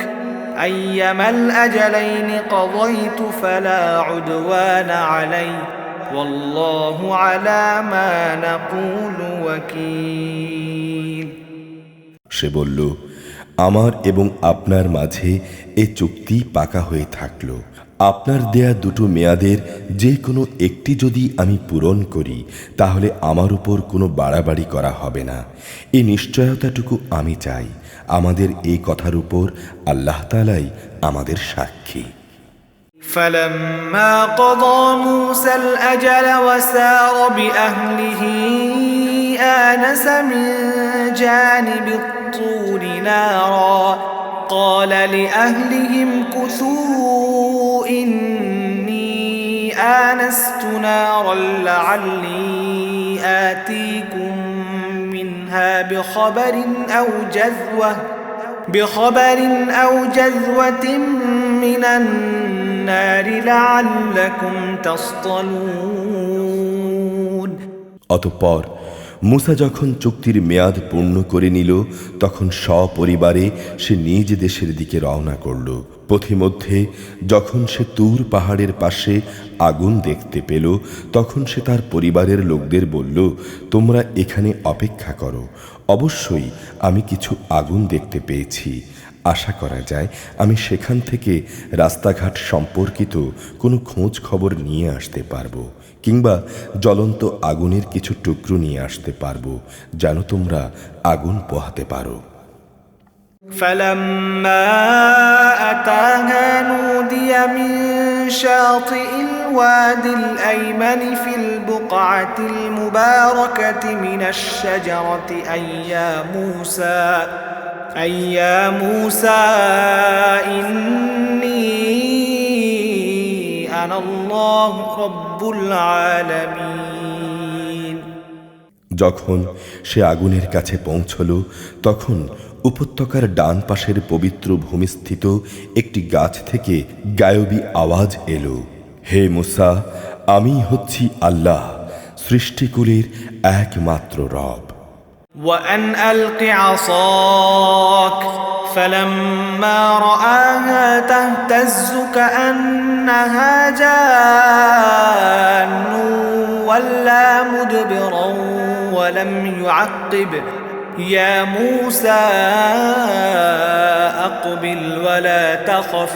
أيما الأجلين قضيت فلا عدوان علي والله على ما نقول وكيل। সে বলল, আমার এবং আপনার মাঝে এ চুক্তি পাকা হয়ে থাকলো। আপনার দেয়া দুটো মেয়াদের যে কোনো একটি যদি আমি পূরণ করি, তাহলে আমার উপর কোনো বাড়াবাড়ি করা হবে না। এই নিশ্চয়তাটুকু আমি চাই। আমাদের এই কথার উপর আল্লাহ তাআলাই আমাদের সাক্ষী। فلما قضى موسى الأجل وسار بأهله آنس من جانب الطور نارا قال لأهلهم كثوا إني آنست نارا لعلي آتيكم منها بخبر أو جذوة من النار لعلكم تصطلون। অতঃপর মূসা যখন চুক্তির মেয়াদ পূর্ণ করে নিল, তখন সপরিবারে সে নিজ দেশের দিকে রওনা করল। পথিমধ্যে যখন সে তুর পাহাড়ের পাশে আগুন দেখতে পেল, তখন সে তার পরিবারের লোকদের বলল, তোমরা এখানে অপেক্ষা করো, অবশ্যই আমি কিছু আগুন দেখতে পেয়েছি, আশা করা যায় আমি সেখান থেকে রাস্তাঘাট সম্পর্কিত কোনো খোঁজ খবর নিয়ে আসতে পারবো, কিংবা জ্বলন্ত আগুনের কিছু টুকরো নিয়ে আসতে পারবো যেন তোমরা আগুন পোহাতে পারো। فلما أتاها نودي من شاطئ الوادي الأيمن في البقعة المباركة من الشجرة أي يا موسى إني أنا الله رب العالمين। যখন সে আগুনের কাছে পৌঁছল তখন উপত্যকার ডান পাশের পবিত্র ভূমিস্থিত একটি গাছ থেকে গায়বী আওয়াজ এলো, হে মুসা, আমি হচ্ছি আল্লাহ, সৃষ্টিকুলের একমাত্র রব। وأن ألق عصاك فلما رآها تهتز كأنها جان ولا مدبرا ولم يعقب يا موسى أقبل ولا تخف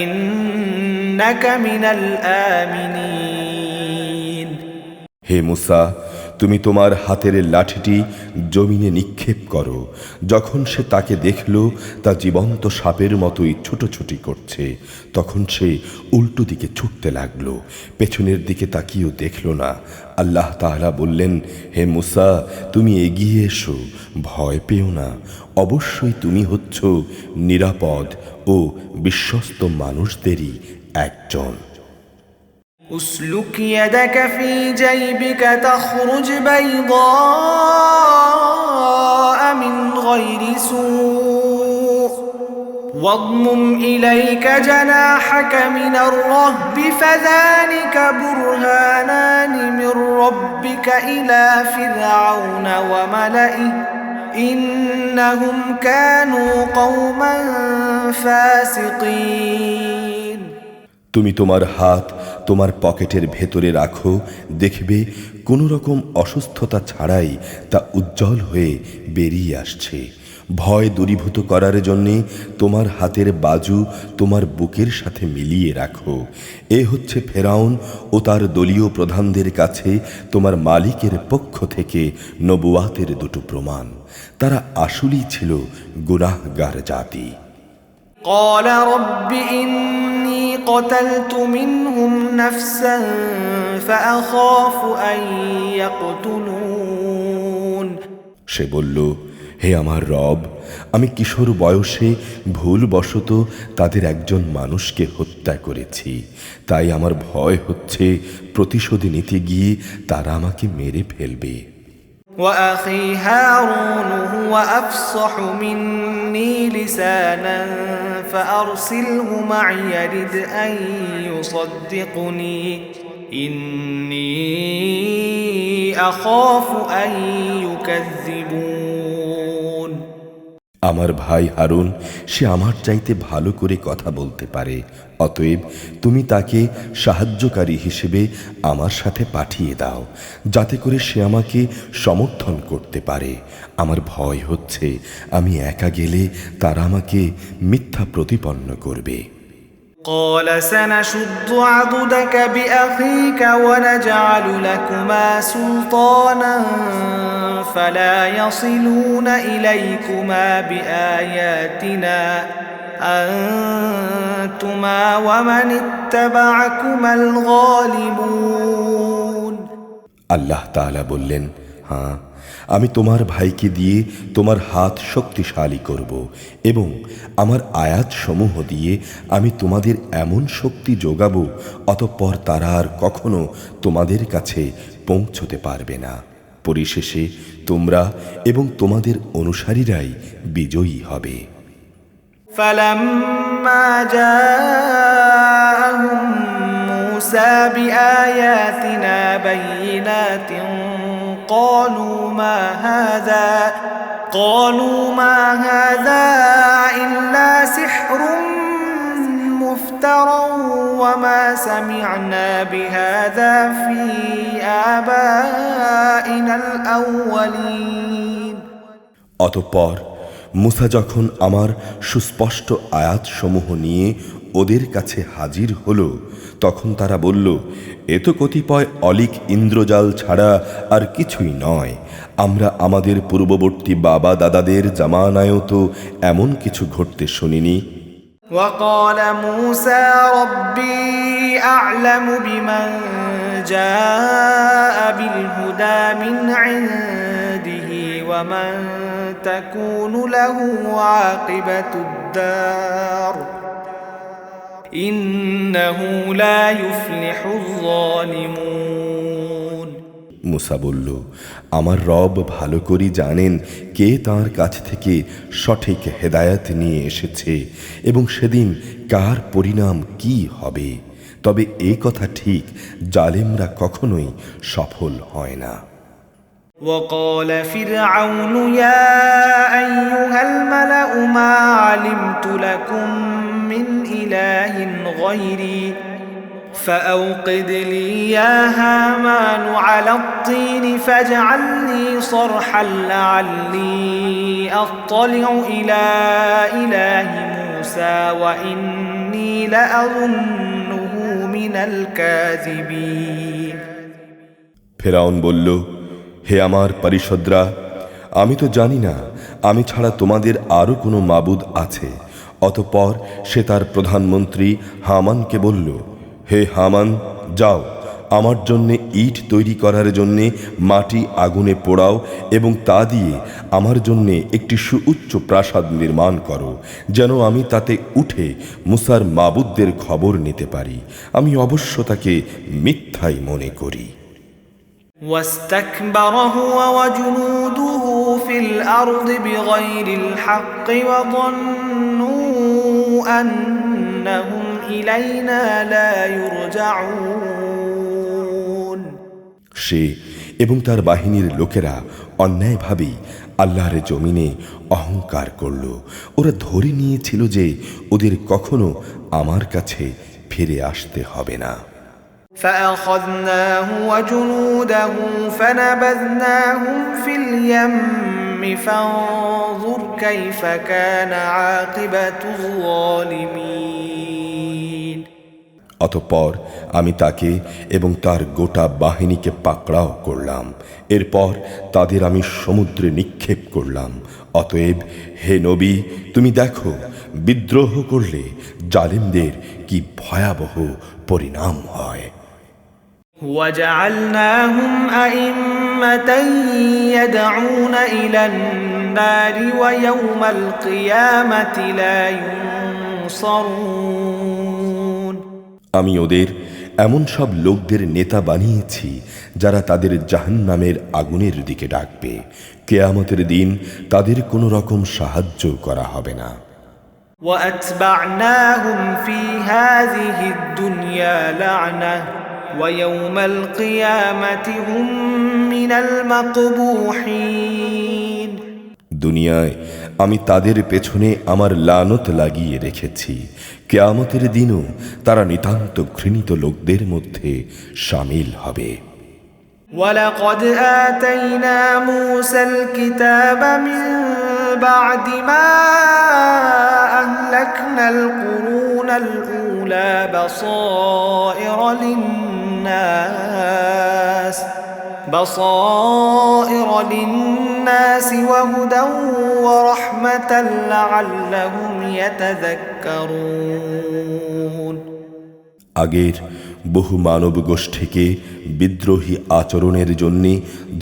إنك من الآمنين। হে মুসা, তুমি তোমার হাতের লাঠিটি জমিনে নিক্ষেপ করো। যখন সে তাকে দেখল তা জীবন্ত সাপের মতোই ছুটোছুটি করছে, তখন সে উল্টো দিকে ছুটতে লাগলো, পেছনের দিকে তাকিয়েও দেখল না। আল্লাহ তাআলা বললেন, হে মুসা, তুমি এগিয়ে এসো, ভয় পেও না, অবশ্যই তুমি হচ্ছ নিরাপদ ও বিশ্বস্ত মানুষদেরই একজন। اسلك يدك في جيبك تخرج بيضاء من غير سوء واضمم إليك جناحك من الرهب فذلك برهانان من ربك إلى فرعون وملئه إنهم كانوا قوما فاسقين। তুমি তোমার হাত তোমার পকেটের ভেতরে রাখো, দেখবে কোনো রকম অসুস্থতা ছাড়াই তা উজ্জ্বল হয়ে বেরিয়ে আসছে। ভয় দূরীভূত করার জন্যে তোমার হাতের বাজু তোমার বুকের সাথে মিলিয়ে রাখো। এ হচ্ছে ফেরাউন ও তার দলীয় প্রধানদের কাছে তোমার মালিকের পক্ষ থেকে নবুয়াতের দুটো প্রমাণ। তারা আসলেই ছিল গুনাহগার জাতি। قال رب إني قتلت منهم نفسا فأخاف أن يقتلون। সে বলল, হে আমার রব, আমি কিশোর বয়সে ভুলবশত তাদের একজন মানুষকে হত্যা করেছি, তাই আমার ভয় হচ্ছে প্রতিশোধ নিতে গিয়ে তারা আমাকে মেরে ফেলবে। وأخي هارون هو أفصح مني لسانا فأرسله معي يرد أن يصدقني إني أخاف أن يكذبون। আমার ভাই হারুন, সে আমার চাইতে ভালো করে কথা বলতে পারে, অতএব তুমি তাকে সাহায্যকারী হিসেবে আমার সাথে পাঠিয়ে দাও, যাতে করে সে আমাকে সমর্থন করতে পারে। আমার ভয় হচ্ছে আমি একা গেলে তারা আমাকে মিথ্যা প্রতিপন্ন করবে। قال سنشد عضدك بأخيك ونجعل لكما سلطانا فلا يصلون إليكما بآياتنا أنتما ومن اتبعكما الغالبون। আল্লাহ তাআলা বললেন, হ্যাঁ, আমি তোমার ভাইকে দিয়ে তোমার হাত শক্তিশালী করব এবং আমার আয়াতসমূহ দিয়ে আমি তোমাদের এমন শক্তি যোগাবো, অতঃপর তারা আর কখনো তোমাদের কাছে পৌঁছতে পারবে না। পরিশেষে তোমরা এবং তোমাদের অনুসারীরাই বিজয়ী হবে। فلما جاءهم موسى بآياتنا بينات قالوا ما هذا إلا سحر مفترى وما سمعنا بهذا في آبائنا الأولين। অতঃপর মুসা যখন আমার সুস্পষ্ট আয়াতসমূহ নিয়ে ওদের কাছে হাজির হলো, তখন তারা বলল, এ তো কতিপয় অলিক ইন্দ্রজাল ছাড়া আর কিছুই নয়। আমরা আমাদের পূর্ববর্তী বাবা দাদাদের জামানায়ও তো এমন কিছু ঘটতে শুনিনি। وقال موسى ربي أعلم بمن جاء بالهدى من عنده ومن تكون له عاقبة الدار إنه لا يفلح الظالمون। মুসা বলল, আমার রব ভালো করে জানেন কে তার কাছ থেকে সঠিক হেদায়েত নিয়ে এসেছে এবং সেদিন কার পরিণাম কি হবে। তবে এই কথা ঠিক, জালেমরা কখনোই সফল হয় না। وقال فرعون يا أيها الملأ ما علمت لكم من إله غيري فأوقد لي يا هامان على الطين فاجعل لي صرحا لعلي أطلع إلى إله موسى وإني لأظنه من الكاذبين। ফেরাউন বলল, হে আমার পরিষদরা, আমি তো জানি না আমি ছাড়া তোমাদের আরও কোনো মাবুদ আছে। অতঃপর সে তার প্রধানমন্ত্রী হামানকে বলল, হে হামান, যাও আমার জন্যে ইট তৈরি করার জন্যে মাটি আগুনে পোড়াও এবং তা দিয়ে আমার জন্যে একটি সুউচ্চ প্রাসাদ নির্মাণ করো, যেন আমি তাতে উঠে মুসার মাবুদদের খবর নিতে পারি। আমি অবশ্য তাকে মিথ্যাই মনে করি। واستكبر هو وجنوده في الأرض بغير الحق وظنوا أنهم إلينا لا يرجعون। সে এবং তার বাহিনীর লোকেরা অন্যায়ভাবেই আল্লাহর জমিনে অহংকার করল। ওরা ধরে নিয়েছিল যে ওদের কখনো আমার কাছে ফিরে আসতে হবে না। فأخذناه وجنوده فنبذناهم في اليم فانظر كيف كان عاقبة الظالمين। অতঃপর আমি তাকে এবং তার গোটা বাহিনীকে পাকড়াও করলাম। এরপর তাদের আমি সমুদ্রে নিক্ষেপ করলাম। অতএব হে নবী, তুমি দেখো বিদ্রোহ করলে জালিমদের কি ভয়াবহ পরিণাম হয়। وجعلناهم أئمة يدعون إلى النار ويوم القيامة لا ينصرون। আমি ওদের এমন সব লোকদের নেতা বানিয়েছি যারা তাদের জাহান্নামের আগুনের দিকে ডাকবে। কিয়ামতের দিন তাদের কোনো রকম সাহায্য করা হবে না। وأتبعناهم في هذه الدنيا لعنة ويوم القيامة هم من المقبوحين। দুনিয়ায় আমি তাদের পেছনে আমার লানত লাগিয়ে রেখেছি। কিয়ামতের দিনও তারা নিতান্ত ঘৃণিত লোকদের মধ্যে শামিল হবে। ولقد آتينا موسى الكتاب من بعد ما أهلكنا القرون الأولى بصائر للناس وهدى ورحمة لعلهم يتذكرون। আগের বহু মানব গোষ্ঠীকে বিদ্রোহী আচরণের জন্য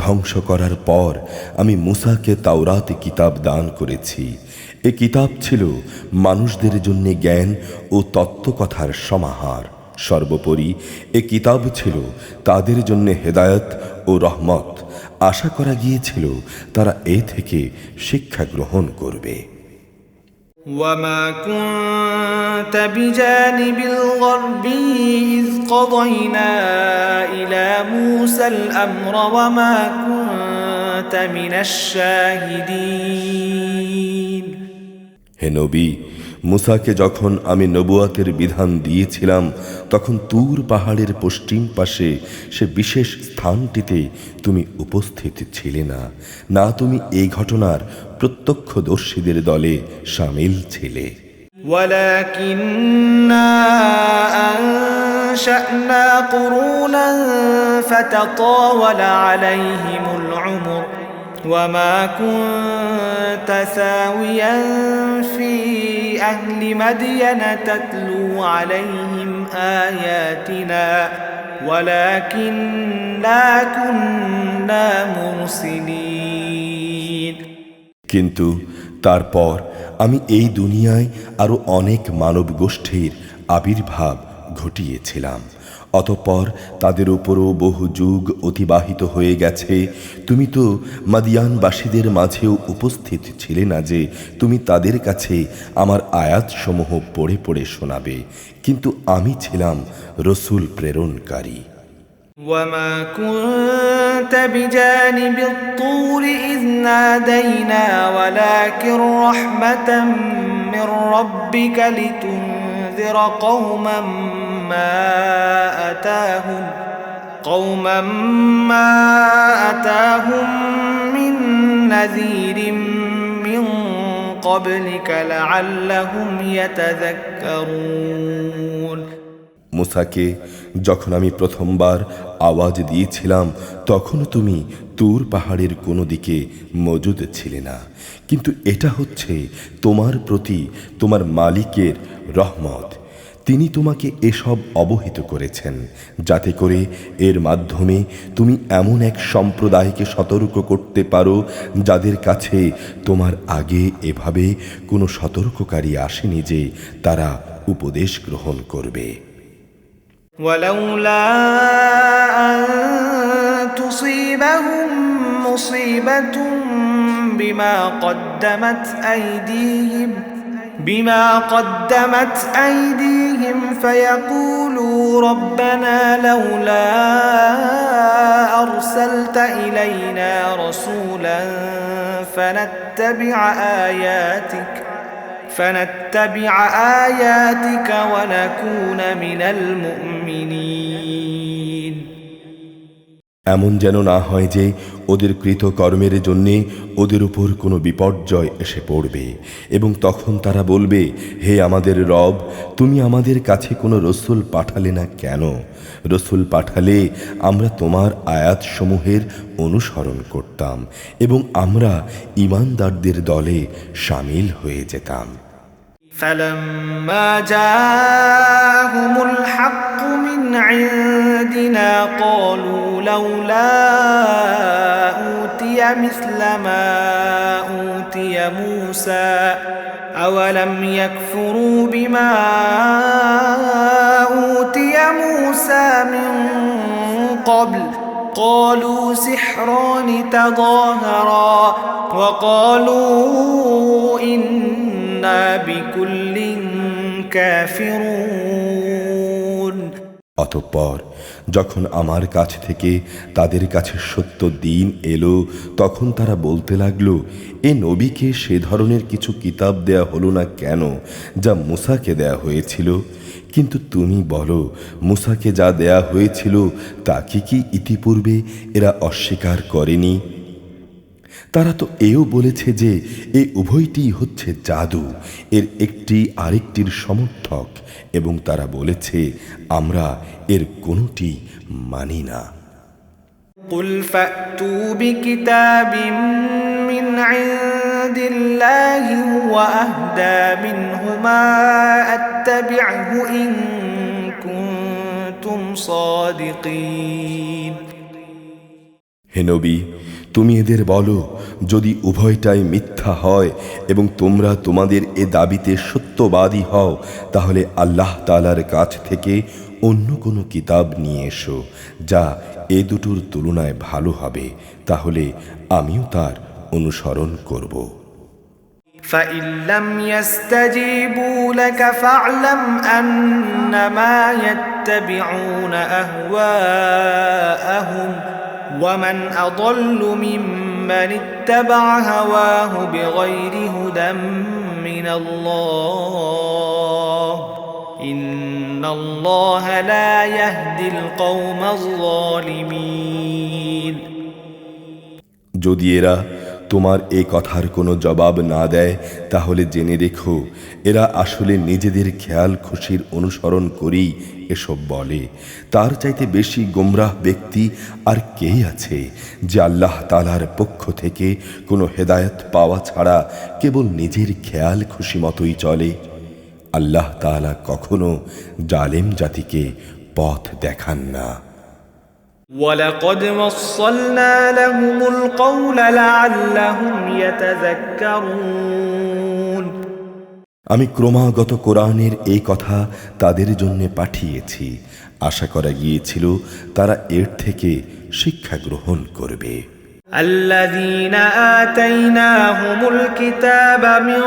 ধ্বংস করার পর আমি মুসাকে তাওরাত কিতাব দান করেছি। এ কিতাব ছিল মানুষদের জন্য জ্ঞান ও তত্ত্বকথার সমাহার। সর্বোপরি এ কিতাব ছিল তাদের জন্য হেদায়েত ও রহমত। আশা করা গিয়েছিল তারা এ থেকে শিক্ষা গ্রহণ করবে। وما كنت بجانب الغربي إذ قضينا إلى موسى الأمر وما كنت من الشاهدين। হে নবী, মুসাকে যখন আমি নবুয়াতের বিধান দিয়েছিলাম তখন তুর পাহাড়ের পশ্চিম পাশে সে বিশেষ স্থানটিতে তুমি উপস্থিত ছিলে না, না তুমি এই ঘটনার প্রত্যক্ষদর্শীদের দলে শামিল ছিলে। ولكننا أنشأنا قرونا فتطاول عليهم العمر وما كنت ثاويا في أهل مدين تتلو عليهم آياتنا ولكننا كنا مرسلين। কিন্তু তারপর আমি এই দুনিয়ায় আরো অনেক মানব গোষ্ঠীর আবির্ভাব ঘটিয়েছিলাম, অতঃপর তাদের উপরও বহু যুগ অতিবাহিত হয়ে গেছে। তুমি তো মাদিয়ানবাসীদের মাঝেও উপস্থিত ছিলে না যে তুমি তাদের কাছে আমার আয়াতসমূহ পড়ে পড়ে শোনাবে, কিন্তু আমি ছিলাম রসূল প্রেরণকারী। وما كنت بجانب الطور إذ نادينا ولكن رحمة من ربك لتنذر قوما ما أتاهم من نذير من قبلك لعلهم يتذكرون। মুসাকে যখন আমি প্রথমবার আওয়াজ দিয়েছিলাম তখন তুমি তুর পাহাড়ের কোনো দিকে মজুদ ছিলে না, কিন্তু এটা হচ্ছে তোমার প্রতি তোমার মালিকের রহমত। তিনি তোমাকে এসব অবহিত করেছেন যাতে করে এর মাধ্যমে তুমি এমন এক সম্প্রদায়কে সতর্ক করতে পারো যাদের কাছে তোমার আগে এভাবে কোনো সতর্ককারী আসেনি যে তারা উপদেশ গ্রহণ করবে। ولولا أن تصيبهم مصيبة بما قدمت أيديهم فيقولوا ربنا لولا أرسلت إلينا رسولا فنتبع آياتك ونكون من المؤمنين। এমন যেন না হয় যে ওদের কৃতকর্মের জন্যে ওদের উপর কোনো বিপর্যয় এসে পড়বে এবং তখন তারা বলবে, হে আমাদের রব, তুমি আমাদের কাছে কোনো রসুল পাঠালে না কেন? রসুল পাঠালে আমরা তোমার আয়াতসমূহের অনুসরণ করতাম এবং আমরা ঈমানদারদের দলে শামিল হয়ে যেতাম। فلما جاءهم الحق من عندنا قالوا لولا أوتي مثل ما أوتي موسى أولم يكفروا بما أوتي موسى من قبل قالوا سحران تظاهرا وقالوا إنا بكل كافرون। অতঃপর যখন আমার কাছ থেকে তাদের কাছে সত্য দিন এলো তখন তারা বলতে লাগলো, এ নবীকে সে ধরনের কিছু কিতাব দেয়া হলো না কেন যা মুসাকে দেয়া হয়েছিল? কিন্তু তুমি বলো, মুসাকে যা দেয়া হয়েছিল তাকে কি ইতিপূর্বে এরা অস্বীকার করেনি? তারা তো এও বলেছে যে এই উভয়টি হচ্ছে জাদু, এর একটি আরেকটির সমর্থক, এবং তারা বলেছে আমরা এর কোনোটি মানি না। قل فأتوا بكتاب من عند الله هو أهدى منهما أتبعه إن كنتم صادقين। হে নবী, তুমি এদের বলো, যদি উভয়টাই মিথ্যা হয় এবং তোমরা তোমাদের এ দাবিতে সত্যবাদী হও তাহলে আল্লাহ তাআলার কাছ থেকে অন্য কোনো কিতাব নিয়ে এসো যা এ দুটোর তুলনায় ভালো হবে, তাহলে আমিও তার অনুসরণ করব। فإن لم يستجيبوا لك فاعلم أنما يتبعون أهواءهم ومن أضل ممن من اتبع هواه بغير هدى من الله إن الله لا يهدي القوم الظالمين যদি এরা তোমার এই কথার কোনো জবাব না দেয় তাহলে জেনে রেখো এরা আসলে নিজেদের খেয়াল খুশির অনুসরণ করেই এসব বলে। তার চাইতে বেশি গোমরাহ ব্যক্তি আর কে আছে যে আল্লাহ তাআলার পক্ষ থেকে কোনো হেদায়েত পাওয়া ছাড়া কেবল নিজের খেয়াল খুশি মতোই চলে। আল্লাহ তাআলা কখনো জালেম জাতিকে পথ দেখান না। ولقد وصلنا لهم القول لعلهم يتذكرون আমি ক্রমাগত কোরআনের এই কথা তাদের জন্য পাঠিয়েছি, আশা করা গিয়েছিল তারা এর থেকে শিক্ষা গ্রহণ করবে। الذين آتيناهم الكتاب من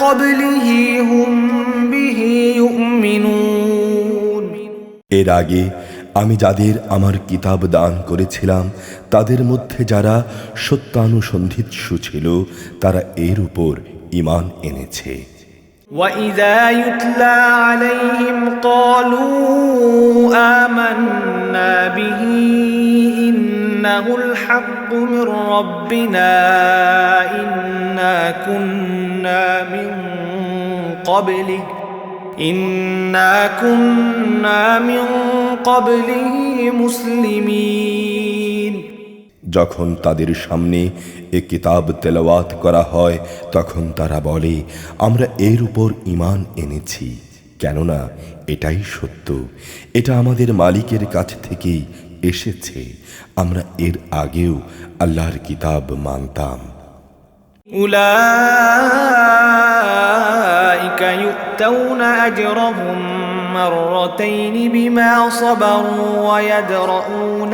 قبله هم به يؤمنون এর আগে আমি যাদের আমার কিতাব দান করেছিলাম তাদের মধ্যে যারা সত্যানুসন্ধিৎসু ছিল তারা এর উপর ঈমান এনেছে। وَإِذَا يُتْلَى عَلَيْهِمْ قَالُوا آمَنَّا بِهِ إِنَّهُ الْحَقُّ مِنْ رَبِّنَا إِنَّا كُنَّا مِنْ قَبْلِهِ مُسْلِمِينَ যখন তাদের সামনে এ কিতাব তেলাওয়াত করা হয় তখন তারা বলে আমরা এর উপর ঈমান এনেছি, কেননা এটাই সত্য, এটা আমাদের মালিকের কাছ থেকেই এসেছে, আমরা এর আগেও আল্লাহর কিতাব মানতাম। أولئك يؤتون أجرهم مرتين بما صبروا ويدرؤون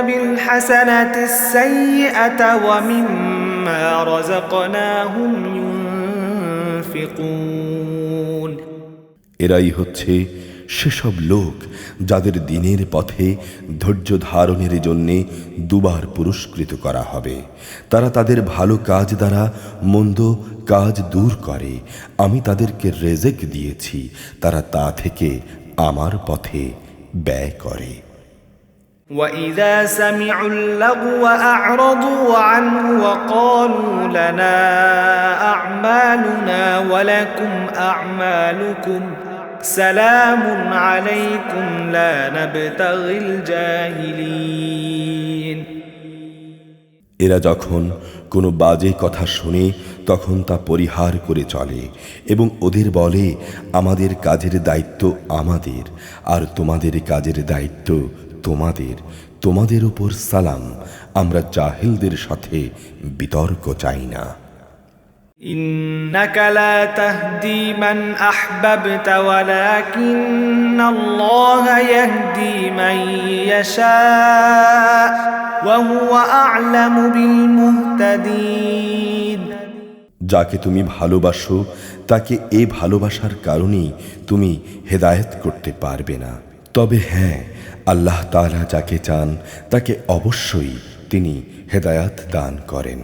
بالحسنة السيئة ومما رزقناهم ينفقون এরাই হচ্ছে সেসব লোক যাদের দিনের পথে ধৈর্য ধারণের জন্যে দুবার পুরস্কৃত করা হবে। তারা তাদের ভালো কাজ দ্বারা মন্দ কাজ দূর করে, আমি তাদেরকে রেজেক দিয়েছি, তারা তা থেকে আমার পথে ব্যয় করে। وَإِذَا سَمِعُوا اللَّغْوَ أَعْرَضُوا عَنْهُ وَقَالُوا لَنَا أَعْمَالُنَا وَلَكُمْ أَعْمَالُكُمْ سَلَامٌ عَلَيْكُمْ لَا نَبْتَغِي الْجَاهِلِينَ এরা যখন কোনো বাজে কথা শুনে তখন তা পরিহার করে চলে এবং ওদের বলে আমাদের কাজের দায়িত্ব আমাদের আর তোমাদের কাজের দায়িত্ব তোমাদের, তোমাদের উপর সালাম, আমরা জাহিলদের সাথে বিতর্ক চাই না। إنك لا تهدي من أحببت ولكن الله يهدي من يشاء وهو أعلم بالمهتدين যাকে তুমি ভালোবাসো তাকে এই ভালোবাসার কারণেই তুমি হেদায়েত করতে পারবে না, তবে হ্যাঁ আল্লাহ তাআলা যাকে চান তাকে অবশ্যই তিনি হেদায়েত দান করেন।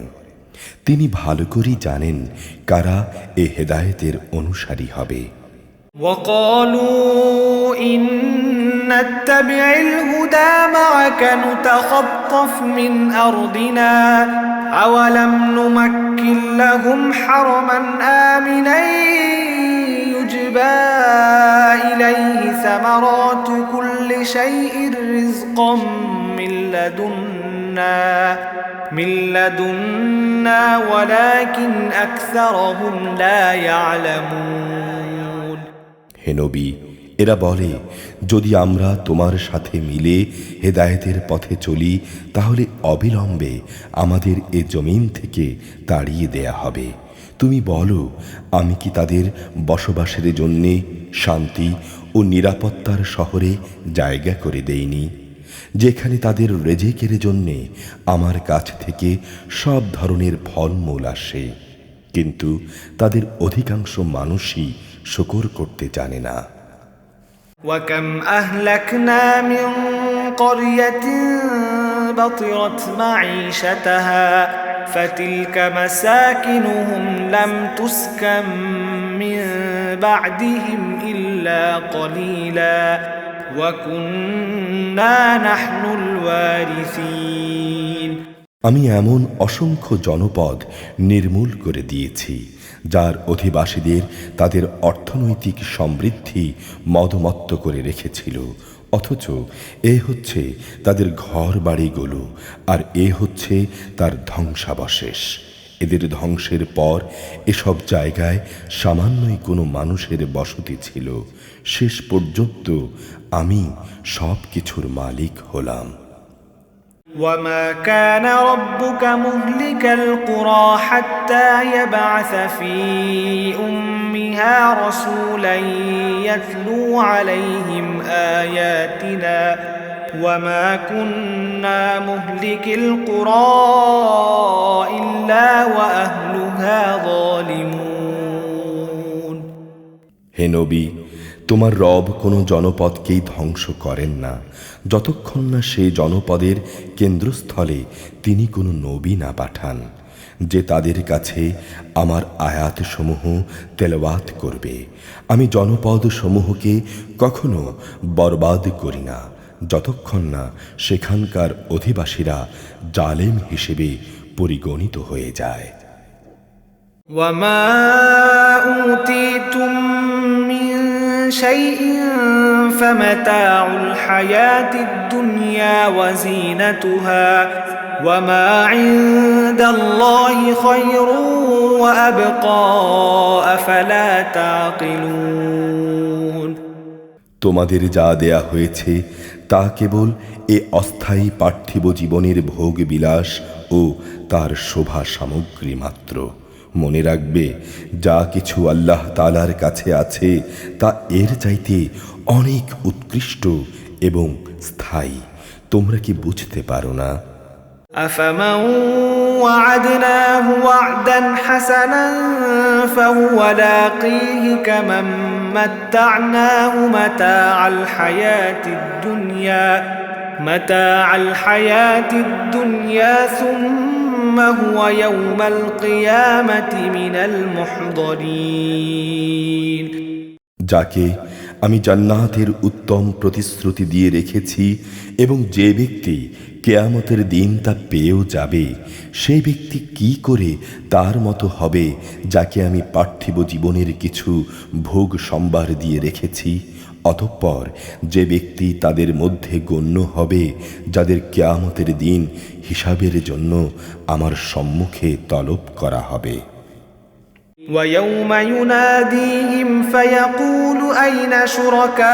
তিনি ভালো করেই জানেন কারা এ হেদায়েতের অনুসারী হবে। وقالوا إن نتبع الهدى معك نتخطف من أرضنا أولم نمكن لهم حرما آمنا يجبى إليه ثمرات كل شيء رزقا من لدنا ولكن أكثرهم لا يعلمون হে নবী, এরা বলে যদি আমরা তোমার সাথে মিলে হেদায়েতের পথে চলি তাহলে অবিলম্বে আমাদের এ জমিন থেকে তাড়িয়ে দেয়া হবে। তুমি বলো আমি কি তাদের বসবাসের জন্যে শান্তি ও নিরাপত্তার শহরে জায়গা করে দেইনি, যেখানে তাদের রেজেকের জন্যে আমার কাছ থেকে সব ধরনের ফলমূল আসে, কিন্তু তাদের অধিকাংশ মানুষই শুকর করতে জানে না। وكم أهلكنا من قرية بطرت معيشتها فتلك مساكنهم لم تسكن من بعدهم إلا قليلا وكنا نحن الوارثين আমি এমন অসংখ্য জনপদ নির্মূল করে দিয়েছি যার অধিবাসীদের তাদের অর্থনৈতিক সমৃদ্ধি মদমত্ত করে রেখেছিল, অথচ এ হচ্ছে তাদের ঘর বাড়িগুলো আর এ হচ্ছে তার ধ্বংসাবশেষ। এদের ধ্বংসের পর এসব জায়গায় সামান্যই কোনো মানুষের বসতি ছিল। শেষ পর্যন্ত আমি সব কিছুর মালিক হলাম। وما كان ربك مهلك القرى حتى يبعث في أمها رسولا يتلو عليهم آياتنا وما كنا مهلك القرى إلا وأهلها ظالمون হে নবী, তোমার রব কোনো জনপদকেই ধ্বংস করেন না যতক্ষণ না সেই জনপদের কেন্দ্রস্থলে তিনি কোনো নবী না পাঠান, যে তাদের কাছে আমার আয়াতসমূহ তেলাওয়াত করবে। আমি জনপদ সমূহকে কখনো বরবাদ করি না যতক্ষণ না সেখানকার অধিবাসীরা জালেম হিসেবে পরিগণিত হয়ে যায়। وما أوتيتم من شيء فمتاع الحياة الدنيا وزينتها وما عند الله خير وأبقى أفلا تعقلون তোমাদের যা দেয়া হয়েছে তা কেবল এ অস্থায়ী পার্থিব জীবনের ভোগ বিলাস ও তার শোভা সামগ্রী মাত্র। মনে রাখবে, যা কিছু আল্লাহ তাআলার কাছে আছে তা এর চাইতে অনেক উৎকৃষ্ট এবং স্থায়ী। তোমরা কি বুঝতে পারো না? أفمن وعدناه وعدا حسنا فهو لاقيه كمن متعناه متاع الحياة الدنيا ثم هو يوم القيامة من المحضرين যাকে আমি জান্নাতের উত্তম প্রতিশ্রুতি দিয়ে রেখেছি এবং যে ব্যক্তি কিয়ামতের দিন তা পেয়েও যাবে, সেই ব্যক্তি কি করে তার মতো হবে যাকে আমি পার্থিব জীবনের কিছু ভোগ সম্ভার দিয়ে রেখেছি? অতঃপর যে ব্যক্তি তাদের মধ্যে গণ্য হবে যাদের কিয়ামতের দিন হিসাবের জন্য আমার সম্মুখে তলব করা হবে। ويوم يناديهم فيقول أين شركائي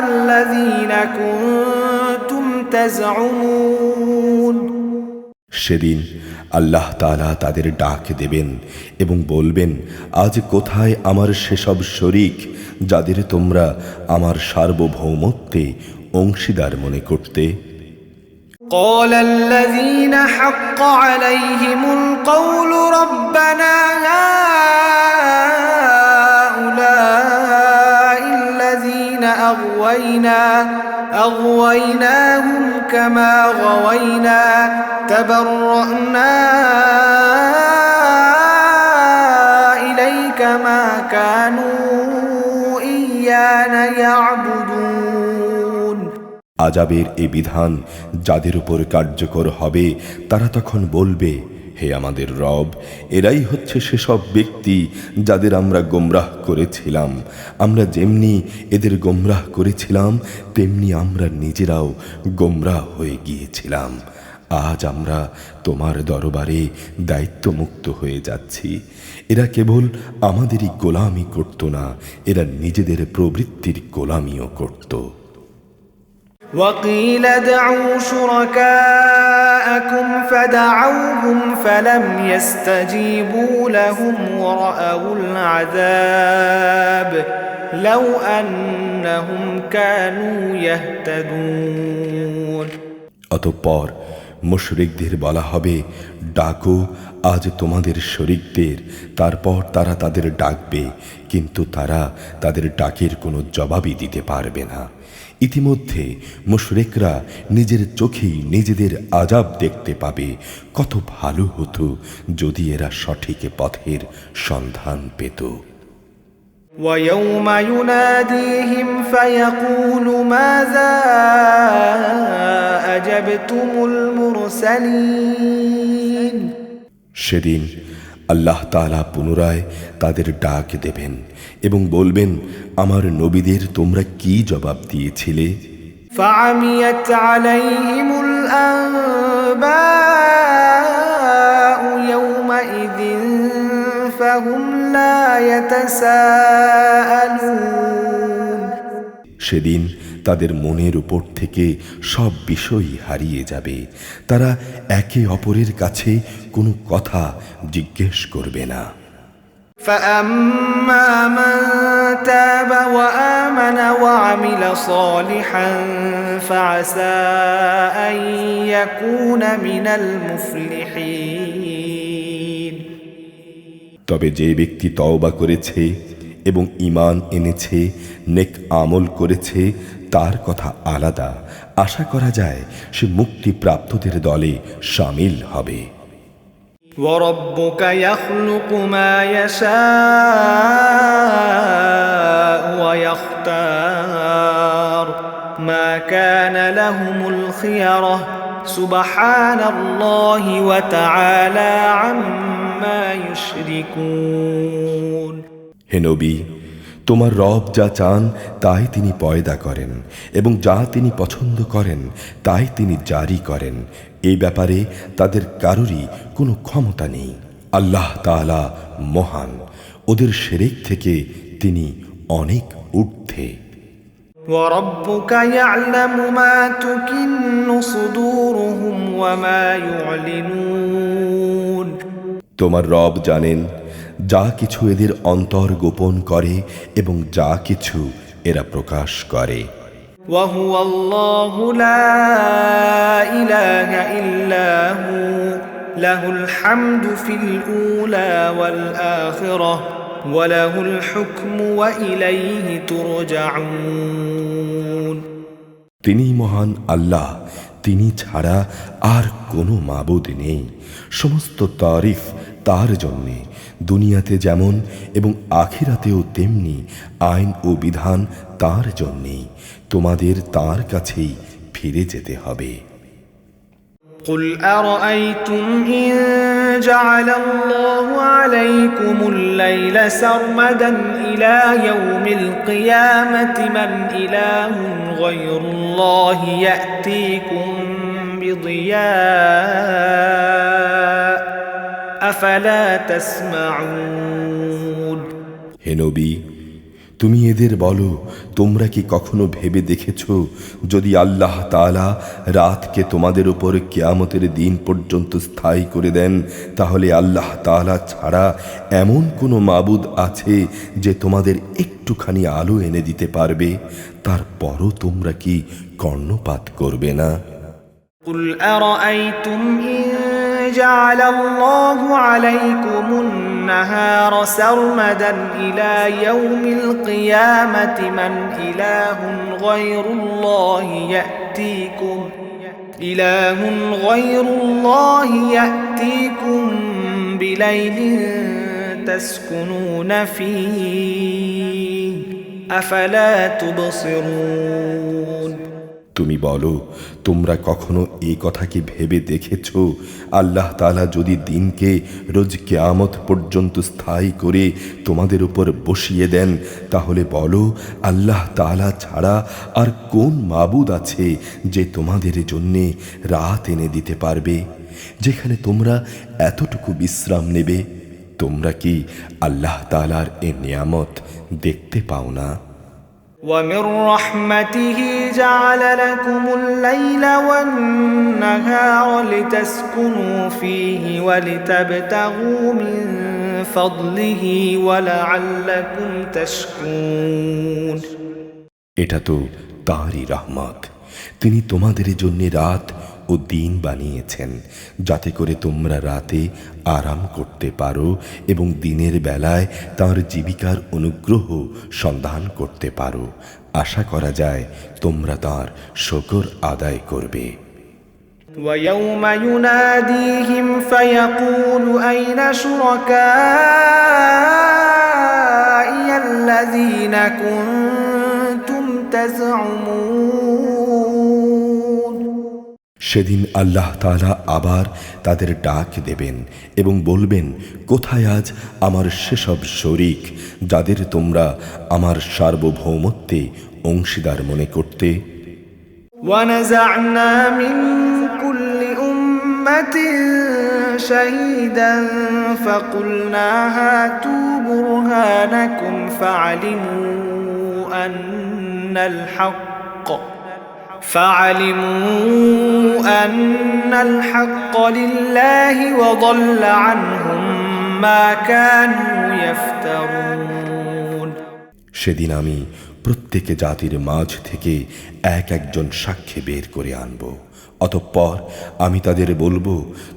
الذين كنتم تزعمون সেদিন আল্লাহ তাআলা তাদের ডাক দেবেন এবং বলবেন, আজ কোথায় আমার সেসব শরীক যাদের তোমরা আমার সার্বভৌমত্বে অংশীদার মনে করতে? قال الذين حق عليهم القول ربنا هؤلاء الذين أغويناهم كما غوينا تبرأنا إليك ما كانوا إيانا يعبدون আযাবের এই বিধান যাদের উপর কার্যকর হবে তারা তখন বলবে, হে আমাদের রব, এরাই হচ্ছে সেসব ব্যক্তি যাদের আমরা গোমরাহ করেছিলাম। আমরা যেমনি এদের গোমরাহ করেছিলাম তেমনি আমরা নিজেরাও গোমরাহ হয়ে গিয়েছিলাম। আজ আমরা তোমার দরবারে দায়িত্বমুক্ত হয়ে যাচ্ছি। এরা কেবল আমাদেরই গোলামি করত না, এরা নিজেদের প্রবৃত্তির গোলামিও করত। وقيل ادعوا شركاءكم فدعوهم فلم يستجيبوا لهم ورأوا العذاب لو أنهم كانوا يهتدون অতঃপর মুশরিকদের বলা হবে, ডাকো আজ তোমাদের শরীকদের। তারপর তারা তাদের ডাকবে, কিন্তু তারা তাদের ডাকের কোনো জবাবই দিতে পারবে না। ইতিমধ্যে মুশরিকরা নিজের চোখেই নিজেদের আযাব দেখতে পাবে। কত ভালো হতো যদি এরা সঠিক পথের সন্ধান পেত। ويوم يناديهم فيقول ماذا أجبتم المرسلين সেদিন আল্লাহ তাআলা পুনরায় তাদের ডাক দেবেন এবং বলবেন, আমার নবীদের তোমরা কি জবাব দিয়েছিলে? فعميت عليهم الأنباء يومئذ فهم لا يتساءلون সেদিন তাদের মনের উপর থেকে সব বিষয় হারিয়ে যাবে। তারা একে অপরের কাছে কোনো কথা জিজ্ঞেস করবে না। فأما من تاب وآمن وعمل صالحا فعسى أن يكون من المفلحين তবে যে ব্যক্তি তওবা করেছে এবং ঈমান এনেছে, নেক আমল করেছে, তার কথা আলাদা। আশা করা যায় সে মুক্তিপ্রাপ্তদের দলে শামিল হবে। وربك يخلق ما يشاء ويختار ما كان لهم الخيرة سبحان الله وتعالى عما يشركون হে নবী, তোমার রব যা চান তাই তিনি পয়দা করেন এবং যা তিনি পছন্দ করেন তাই তিনি জারি করেন। এই ব্যাপারে তাদের কারোরই কোনো ক্ষমতা নেই। আল্লাহ তাআলা মহান, ওদের শিরক থেকে তিনি অনেক ঊর্ধ্বে। وربك يعلم ما تكن صدورهم وما يعلنون তোমার রব জানেন যা কিছু এদের অন্তর গোপন করে এবং যা কিছু এরা প্রকাশ করে। وهو الله لا إله إلا هو له الحمد في الأولى والآخرة وله الحكم وإليه ترجعون তিনি মহান আল্লাহ, তিনি ছাড়া আর কোনো মাবুদ নেই। সমস্ত তারিফ তার জন্যে, দুনিয়াতে যেমন এবং আখিরাতেও তেমনি। আইন ও বিধান তার জন্যেই, তোমাদের তার কাছেই ফিরে যেতে হবে। قل أرأيتم إن جعل الله عليكم الليل سرمدا إلى يوم القيامة من إله غير الله يأتيكم بضياء أفلا تسمعون হে নবী, তুমি এদের বলো, তোমরা কি কখনো ভেবে দেখেছো যদি আল্লাহ তাআলা রাতকে তোমাদের উপর কিয়ামতের দিন পর্যন্ত স্থায়ী করে দেন, তাহলে আল্লাহ তাআলা ছাড়া এমন কোনো মাবুদ আছে যে তোমাদের একটুখানি আলো এনে দিতে পারবে? তারপরও তোমরা কি কর্ণপাত করবে না? قل أرأيتم إن جعل الله عليكم النهار سرمدا إلى يوم القيامة من إله غير الله يأتيكم بليل تسكنون فيه أفلا تبصرون তুমি বলো, তোমরা কখনো এই কথা কি ভেবে দেখেছো আল্লাহ তাআলা যদি দিনকে রোজ কিয়ামত পর্যন্ত স্থায়ী করে তোমাদের উপর বসিয়ে দেন, তাহলে বলো আল্লাহ তাআলা ছাড়া আর কোন মাবুদ আছে যে তোমাদের জন্যে রাত এনে দিতে পারবে, যেখানে তোমরা এতটুকু বিশ্রাম নেবে? তোমরা কি আল্লাহ তাআলার এই নিয়ামত দেখতে পাও না? ومن رحمته جعل لكم الليل والنهار لتسكنوا فيه ولتبتغوا من فضله ولعلكم تشكرون এটা তো তাঁরই রহমত। তিনি তোমাদের জন্য রাত ও দিন বানিয়েছেন, যাতে করে তোমরা রাতে আরাম করতে পারো এবং দিনের বেলায় তার জীবিকার অনুগ্রহ সন্ধান করতে পারো। আশা করা যায় তোমরা তার শুকর আদায় করবে। ويوم يناديهم فيقول أين شركائي الذين كنتم تزعمون সেদিন আল্লাহ তাআলা আবার তাদের ডাক দেবেন এবং বলবেন, কোথায় আজ আমার সেসব শরীক যাদের তোমরা আমার সার্বভৌমত্বে অংশীদার মনে করতে। ونزعنا من كل أمة شهيدا فقلنا هاتوا برهانكم فعلموا أن الحق لله وضل عنهم ما كانوا يفترون সেদিন আমি প্রত্যেক জাতির মাঝ থেকে এক একজন সাক্ষী বের করে আনব। অতঃপর আমি তাদের বলবো,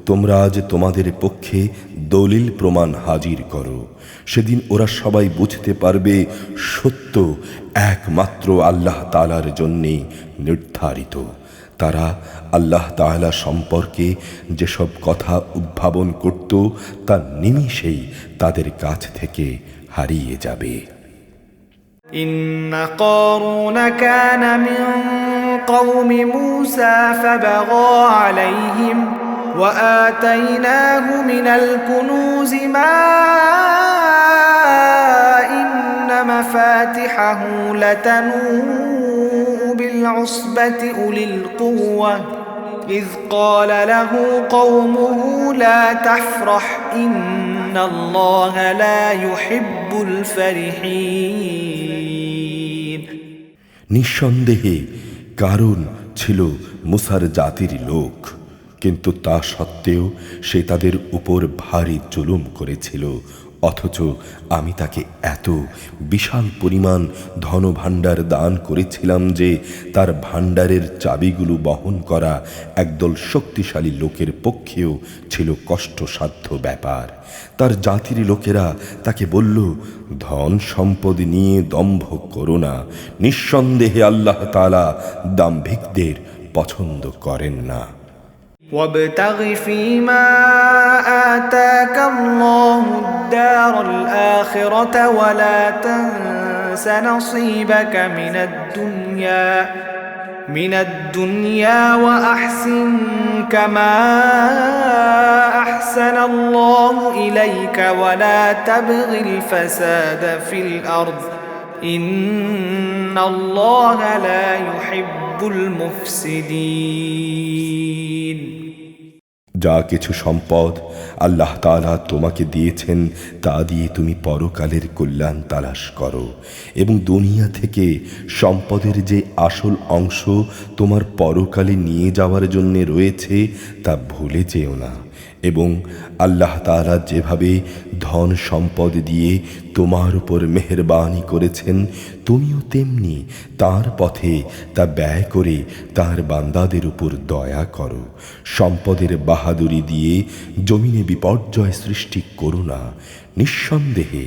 তোমরা আজ তোমাদের পক্ষে দলিল প্রমাণ হাজির করো। সেদিন ওরা সবাই বুঝতে পারবে সত্য একমাত্র আল্লাহ তাআলার জন্যে নির্ধারিত। তারা আল্লাহ তাআলা সম্পর্কে যেসব কথা উদ্ভাবন করত তা নিমিষেই তাদের কাছ থেকে হারিয়ে যাবে। إن قارون كان من قوم موسى فبغى عليهم وآتيناه من الكنوز ما إن مفاتحه لتنوء بالعصبة أولي القوة إذ قال له قومه لا تفرح إن الله لا يحب الفرحين নিঃসন্দেহে কারণ ছিল মুসার জাতির লোক, কিন্তু তা সত্ত্বেও সে তাদের উপর ভারী জুলুম করেছিল। অথচ আমি তাকে এত বিশাল পরিমাণ ধনভাণ্ডার দান করেছিলাম যে তার ভাণ্ডারের চাবিগুলো বহন করা একদল শক্তিশালী লোকের পক্ষেও ছিল কষ্টসাধ্য ব্যাপার। তার জাতির লোকেরা তাকে বলল, ধন সম্পদ নিয়ে দম্ভ করো না, নিঃসন্দেহে আল্লাহ তাআলা দাম্ভিকদের পছন্দ করেন না। وابتغ فيما آتاك الله الدار الآخرة ولا تنس نصيبك من الدنيا وأحسن كما أحسن الله إليك ولا تبغ الفساد في الأرض إن الله لا يحب المفسدين যা কিছু সম্পদ আল্লাহ তাআলা তোমাকে দিয়েছেন তা দিয়ে তুমি পরকালের কল্যাণ তালাশ করো এবং দুনিয়া থেকে সম্পদের যে আসল অংশ তোমার পরকালে নিয়ে যাওয়ার জন্য রয়েছে তা ভুলে যেও না। এবং আল্লাহ তাআলা যেভাবে ধন সম্পদ দিয়ে তোমার উপর মেহেরবানি করেছেন, তুমিও তেমনি তার পথে তা ব্যয় করে তার বান্দাদের উপর দয়া করো। সম্পদের বাহাদুরি দিয়ে জমিনে বিপর্যয় সৃষ্টি করো না। নিঃসন্দেহে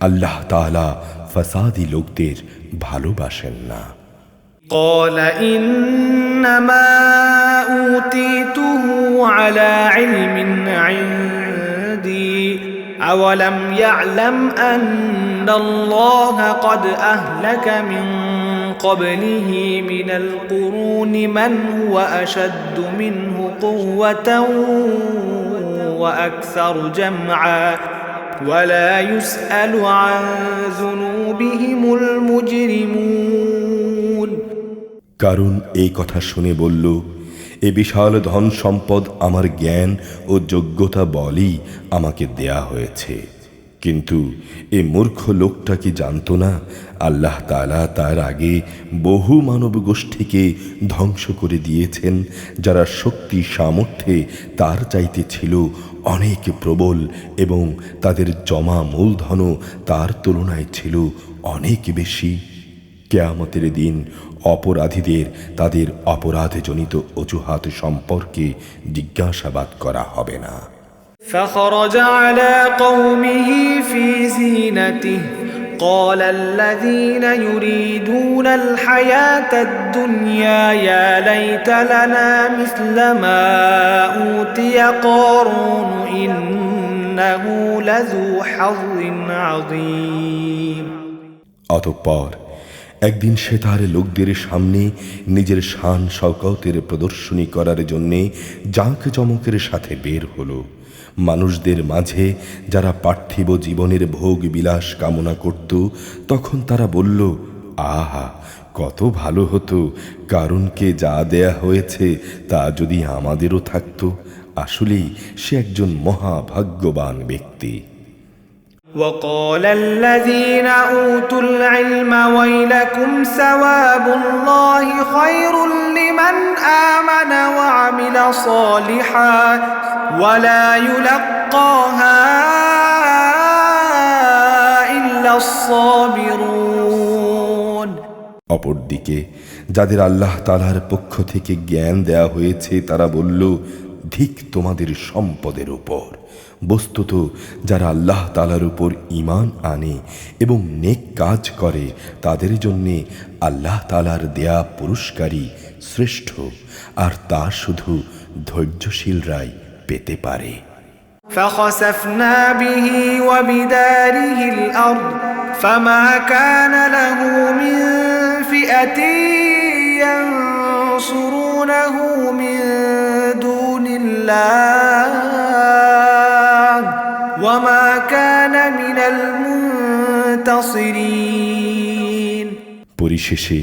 আল্লাহ তাআলা ফাসাদি লোকদের ভালোবাসেন না। قال إنما أوتيته على علم عندي أولم يعلم أن الله قد أهلك من قبله من القرون من هو أشد منه قوة وأكثر جمعا ولا يسأل عن ذنوبهم المجرمون কারণ এই কথা শুনে বলল, এ বিশাল ধন সম্পদ আমার জ্ঞান ও যোগ্যতা বলেই আমাকে দেয়া হয়েছে। কিন্তু এ মূর্খ লোকটা কি জানতো না আল্লাহ তাআলা তার আগে বহু মানব গোষ্ঠীকে ধ্বংস করে দিয়েছেন, যারা শক্তি সামর্থ্যে তার চাইতে ছিল অনেক প্রবল এবং তাদের জমা মূলধনও তার তুলনায় ছিল অনেক বেশি। কিয়ামতের দিন অপরাধীদের তাদের অপরাধজনিত অজুহাত সম্পর্কে জিজ্ঞাসাবাদ করা হবে না। فخرج على قومه في زينته قال الذين يريدون الحياة الدنيا يا ليت لنا مثل ما أوتي قارون إنه لذو حظ عظيم। অতঃপর একদিন সে তার লোকদের সামনে নিজের শান শওকতের প্রদর্শনী করার জন্যে জাঁকজমকের সাথে বের হলো। মানুষদের মাঝে যারা পার্থিব জীবনের ভোগ বিলাস কামনা করত, তখন তারা বলল, আহা, কত ভালো হতো কারুনকে যা দেয়া হয়েছে তা যদি আমাদেরও থাকতো। আসলেই সে একজন মহাভাগ্যবান ব্যক্তি। وقال الذين أوتوا العلم ويلكم ثواب الله خير لمن آمن وعمل صالحا ولا يلقاها إلا الصابرون। অপরদিকে যাদের আল্লাহ তাআলার পক্ষ থেকে জ্ঞান দেয়া হয়েছে তারা বলল, ধিক তোমাদের সম্পদের উপর। বস্তুত যারা আল্লাহ তাআলার উপর ঈমান আনে এবং নেক কাজ করে তাদের জন্যে আল্লাহ তাআলার দেয়া পুরস্কারই শ্রেষ্ঠ, আর তা শুধু ধৈর্যশীলরাই পেতে পারে। فخسفنا به وبداره الأرض فما كان له من فئة ينصرونه من دون الله وما كان من المنتصرين। পরিশেষে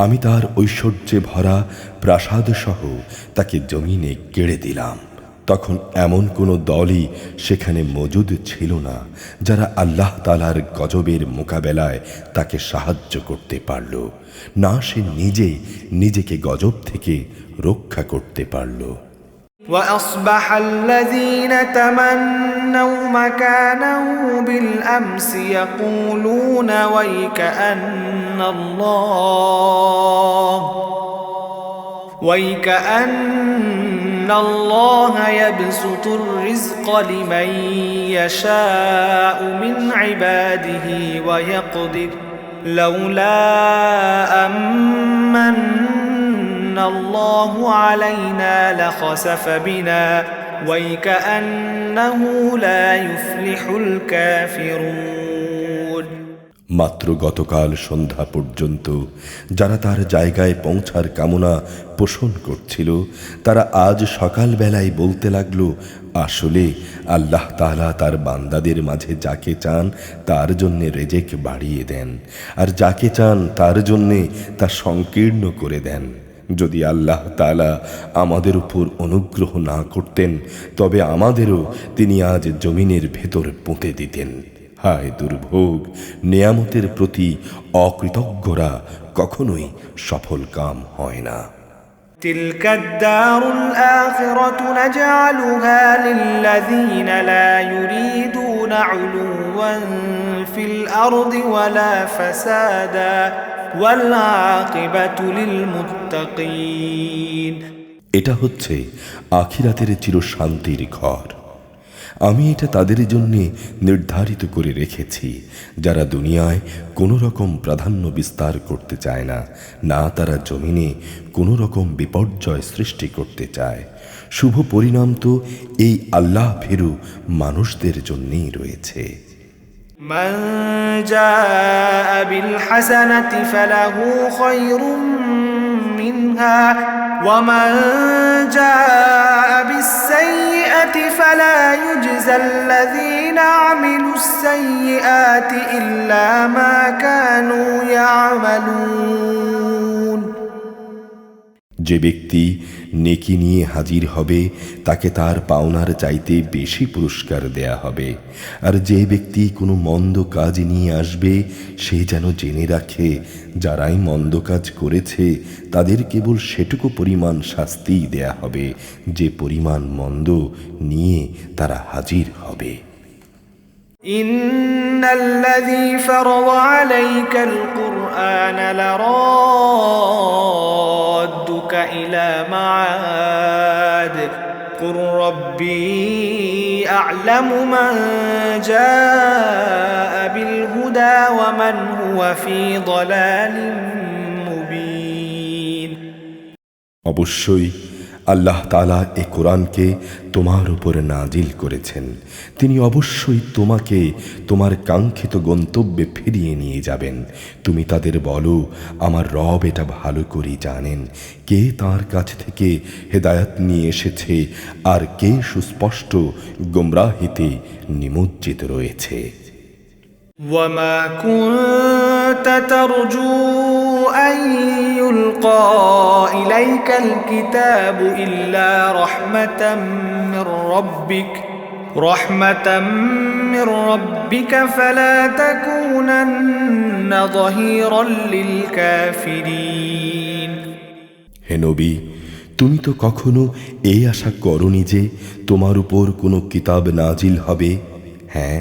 আমি তার ঐশ্বর্যে ভরা প্রাসাদ সহ তাকে জমিনে কেড়ে দিলাম। তখন এমন কোনো দলই সেখানে মজুদ ছিল না যারা আল্লাহ তাআলার গজবের মোকাবেলায় তাকে সাহায্য করতে পারল, না সে নিজে নিজেকে গজব থেকে রক্ষা করতে পারল। وأصبح الذين تمنوا مكانه بالأمس يقولون ويكأن الله يبسط الرزق لمن يشاء من عباده ويقدر لولا أمن الله علينا لخسف بنا ويكأنه لا يفلح الكافرون। মাত্র গতকাল সন্ধ্যা পর্যন্ত যারা তার জায়গায় পৌঁছার কামনা পোষণ করছিল তারা আজ সকালবেলায় বলতে লাগলো, আসলে আল্লাহ তাআলা তার বান্দাদের মাঝে যাকে চান তার জন্যে রেজেক বাড়িয়ে দেন, আর যাকে চান তার জন্যে তা সংকীর্ণ করে দেন। যদি আল্লাহ তাআলা আমাদের উপর অনুগ্রহ না করতেন তবে আমাদেরও তিনি আজ জমিনের ভেতর পুঁতে দিতেন। হায় দুর্ভোগ! নেয়ামতের প্রতি অকৃতজ্ঞরা কখনোই সফল কাম হয় না। تلك الدار الآخرة نجعلها للذين لا يريدون علوا في الأرض ولا فسادا والعاقبة للمتقين। এটা হচ্ছে আখিরাতের চিরশান্তির ঘর। আমি এটা তাদের জন্য নির্ধারিত করে রেখেছি যারা দুনিয়ায় কোনো রকম প্রাধান্য বিস্তার করতে চায় না, না তারা জমিনে কোনো রকম বিপর্যয় সৃষ্টি করতে চায়। শুভ পরিণাম তো এই আল্লাহ ভীরু মানুষদের জন্যই রয়েছে। من جاء بالحسنة فله خير منها ومن جاء بالسيئة فلا يجزى الذين عملوا السيئات إلا ما كانوا يعملون। যে ব্যক্তি নেকি নিয়ে হাজির হবে তাকে তার পাওনার চাইতে বেশি পুরস্কার দেয়া হবে, আর যে ব্যক্তি কোনো মন্দ কাজ নিয়ে আসবে সে যেন জেনে রাখে যারাই মন্দ কাজ করেছে তাদের কেবল সেটুকু পরিমাণ শাস্তিই দেয়া হবে যে পরিমাণ মন্দ নিয়ে তারা হাজির হবে। إن الذي فرض عليك القرآن لرادك إلى معاد قل ربي أعلم من جاء بالهدى ومن هو في ضلال مبين অবশ্যই আল্লাহ তাআলা এই কোরআনকে তোমার উপর নাজিল করেছেন। তিনি অবশ্যই তোমাকে তোমার কাঙ্ক্ষিত গন্তব্যে ফিরিয়ে নিয়ে যাবেন। তুমি তাদের বলো, আমার রব এটা ভালো করে জানেন কে তার কাছ থেকে হেদায়েত নিয়ে এসেছে আর কে সুস্পষ্ট গোমরাহিতে নিমজ্জিত রয়েছে। وما كنت ترجو أن يلقى إليك الكتاب إلا رحمة من ربك فلا تكونن ظهيرا للكافرين হে নবী, তুমি তো কখনো এই আশা করনি যে তোমার উপর কোনো কিতাব নাজিল হবে। হ্যাঁ,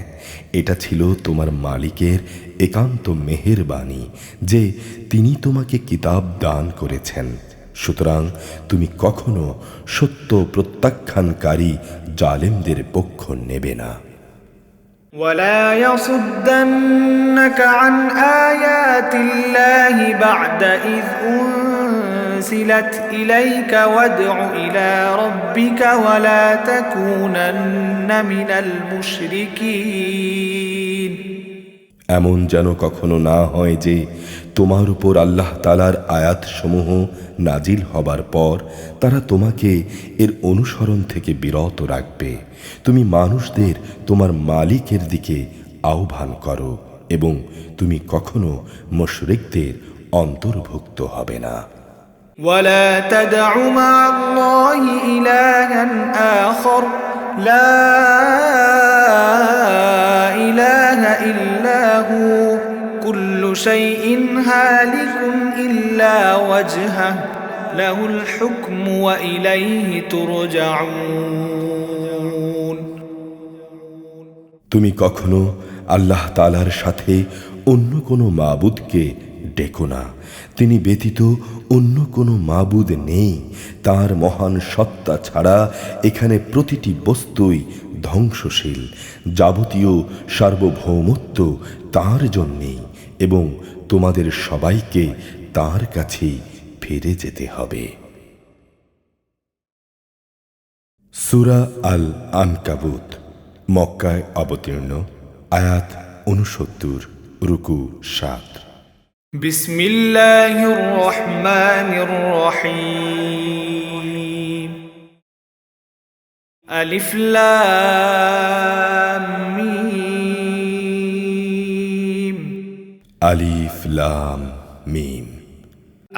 এটা ছিল তোমার মালিকের একান্ত মেহেরবানি যে তিনি তোমাকে কিতাব দান করেছেন। সুতরাং তুমি কখনো সত্য প্রত্যাখ্যানকারী জালেমদের পক্ষ নেবে না। ولا يصدنك عن آيات الله بعد إذ أنزلت إليك وادع إلى ربك ولا تكونن من المشركين এমন যেন কখনো না হয় যে তোমার উপর আল্লাহ তাআলার আয়াতসমূহ নাজিল হবার পর তারা তোমাকে এর অনুসরণ থেকে বিরত রাখবে। তুমি মানুষদের তোমার মালিকের দিকে আহ্বান করো এবং তুমি কখনো মুশরিকদের অন্তর্ভুক্ত হবে না। ولا تدع مع الله إلها آخر لا إله إلا هو كل شيء هالك إلا وجهه له الحكم وإليه ترجعون তুমি কখনো আল্লাহ তাআলার সাথে অন্য কোনো মাবুদকে ডেকো না। তিনি ব্যতীত অন্য কোনো মাবুদ নেই। তার মহান সত্তা ছাড়া এখানে প্রতিটি বস্তুই ধ্বংসশীল। যাবতীয় সার্বভৌমত্ব তার জন্যেই এবং তোমাদের সবাইকে তার কাছেই ফিরে যেতে হবে। সূরা আল আনকাবুত মক্কায় অবতীর্ণ, আয়াত 69, রুকু 7। بسم الله الرحمن الرحيم ألف لام ميم আলিফ লাম মিম।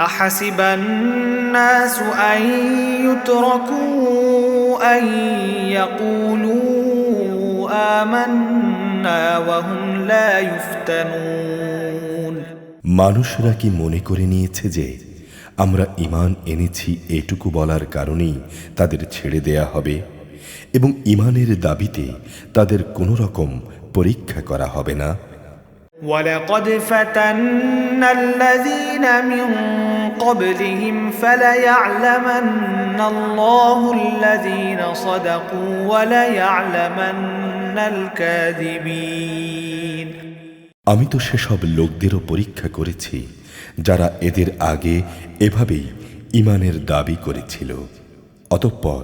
أحسب الناس أن يتركوا أن يقولوا آمنا وهم لا يفتنون মানুষরা কি মনে করে নিয়েছে যে আমরা ঈমান এনেছি এটুকু বলার কারণেই তাদের ছেড়ে দেয়া হবে এবং ঈমানের দাবিতে তাদের কোনো রকম পরীক্ষা করা হবে না? ولقد فتنا الذين من قبلهم فليعلمن الله الذين صدقوا وليعلمن الكاذبين আমি তো সেসব লোকদেরও পরীক্ষা করেছি যারা এদের আগে এভাবেই ঈমানের দাবি করেছিল। অতঃপর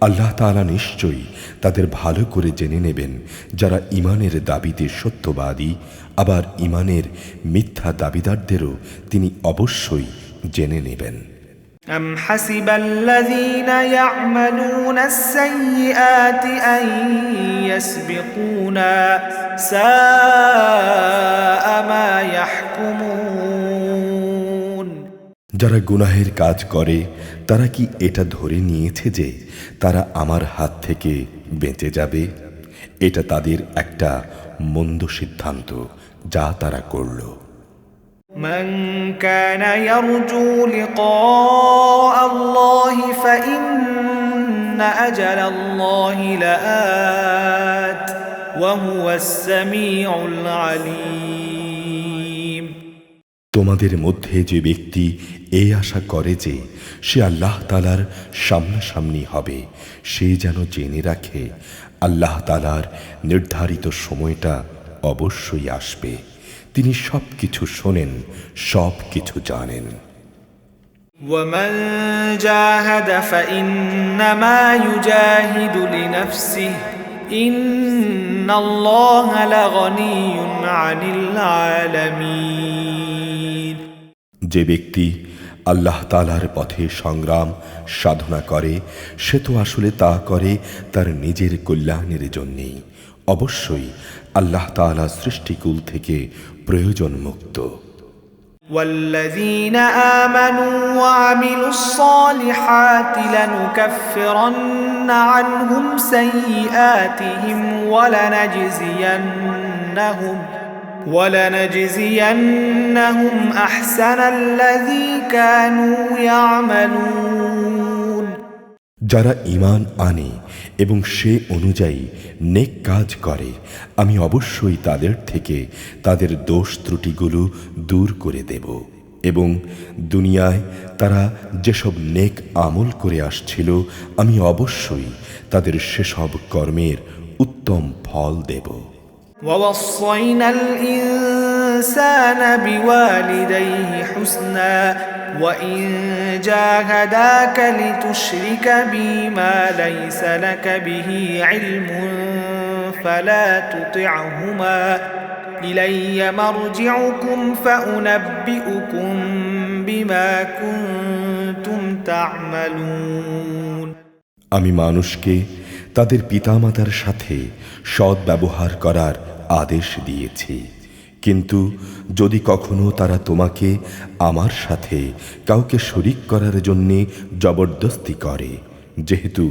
আল্লাহ তাআলা নিশ্চয়ই তাদের ভালো করে জেনে নেবেন যারা ঈমানের দাবিতে সত্যবাদী, আবার ঈমানের মিথ্যা দাবিদারদেরও তিনি অবশ্যই জেনে নেবেন। أم حسب الذين يعملون السيئات أن يسبقونا ساء ما يحكمون যারা গুনাহের কাজ করে তারা কি এটা ধরে নিয়েছে যে তারা আমার হাত থেকে বেঁচে যাবে? এটা তাদের একটা মন্দ সিদ্ধান্ত যা তারা করল। من كان يرجو لقاء الله فإن أجل الله لآت وهو السميع العليم তোমাদের মধ্যে যে ব্যক্তি এই আশা করে যে সে আল্লাহ তাআলার সামনাসামনি হবে, সে যেন জেনে রাখে আল্লাহ তাআলার নির্ধারিত সময়টা অবশ্যই আসবে। তিনি সব কিছু শোনেন, সব কিছু জানেন। ومن جاهد فإنما يجاهد لنفسه إن الله لغني عن العالمين যে ব্যক্তি আল্লাহ তাআলার পথে সংগ্রাম সাধনা করে, সে তো আসলে তা করে তার নিজের কল্যাণের জন্যেই। অবশ্যই আল্লাহ তাআলা সৃষ্টিকুল থেকে প্রয়োজন মুক্ত। والذين آمنوا وعملوا الصالحات لنكفرن عنهم سيئاتهم ولنجزينهم أحسن الذي كانوا يعملون যারা ঈমান আনে এবং সে অনুযায়ী নেক কাজ করে, আমি অবশ্যই তাদের থেকে তাদের দোষ ত্রুটিগুলো দূর করে দেব এবং দুনিয়ায় তারা যেসব নেক আমল করে আসছিল, আমি অবশ্যই তাদের সেসব কর্মের উত্তম ফল দেব। ووصينا الإنسان بوالديه حسنا وإن جاهداك لتشرك بي ما ليس لك به علم فلا تطعهما إلي مرجعكم فأنبئكم بما كنتم تعملون আমি মানুষকে তাদের পিতামাতার সাথে সৎ ব্যবহার করার আদেশ দিয়েছি, কিন্তু যদি কখনো তারা তোমাকে আমার সাথে কাউকে শরীক করার জন্যে জবরদস্তি করে, যেহেতু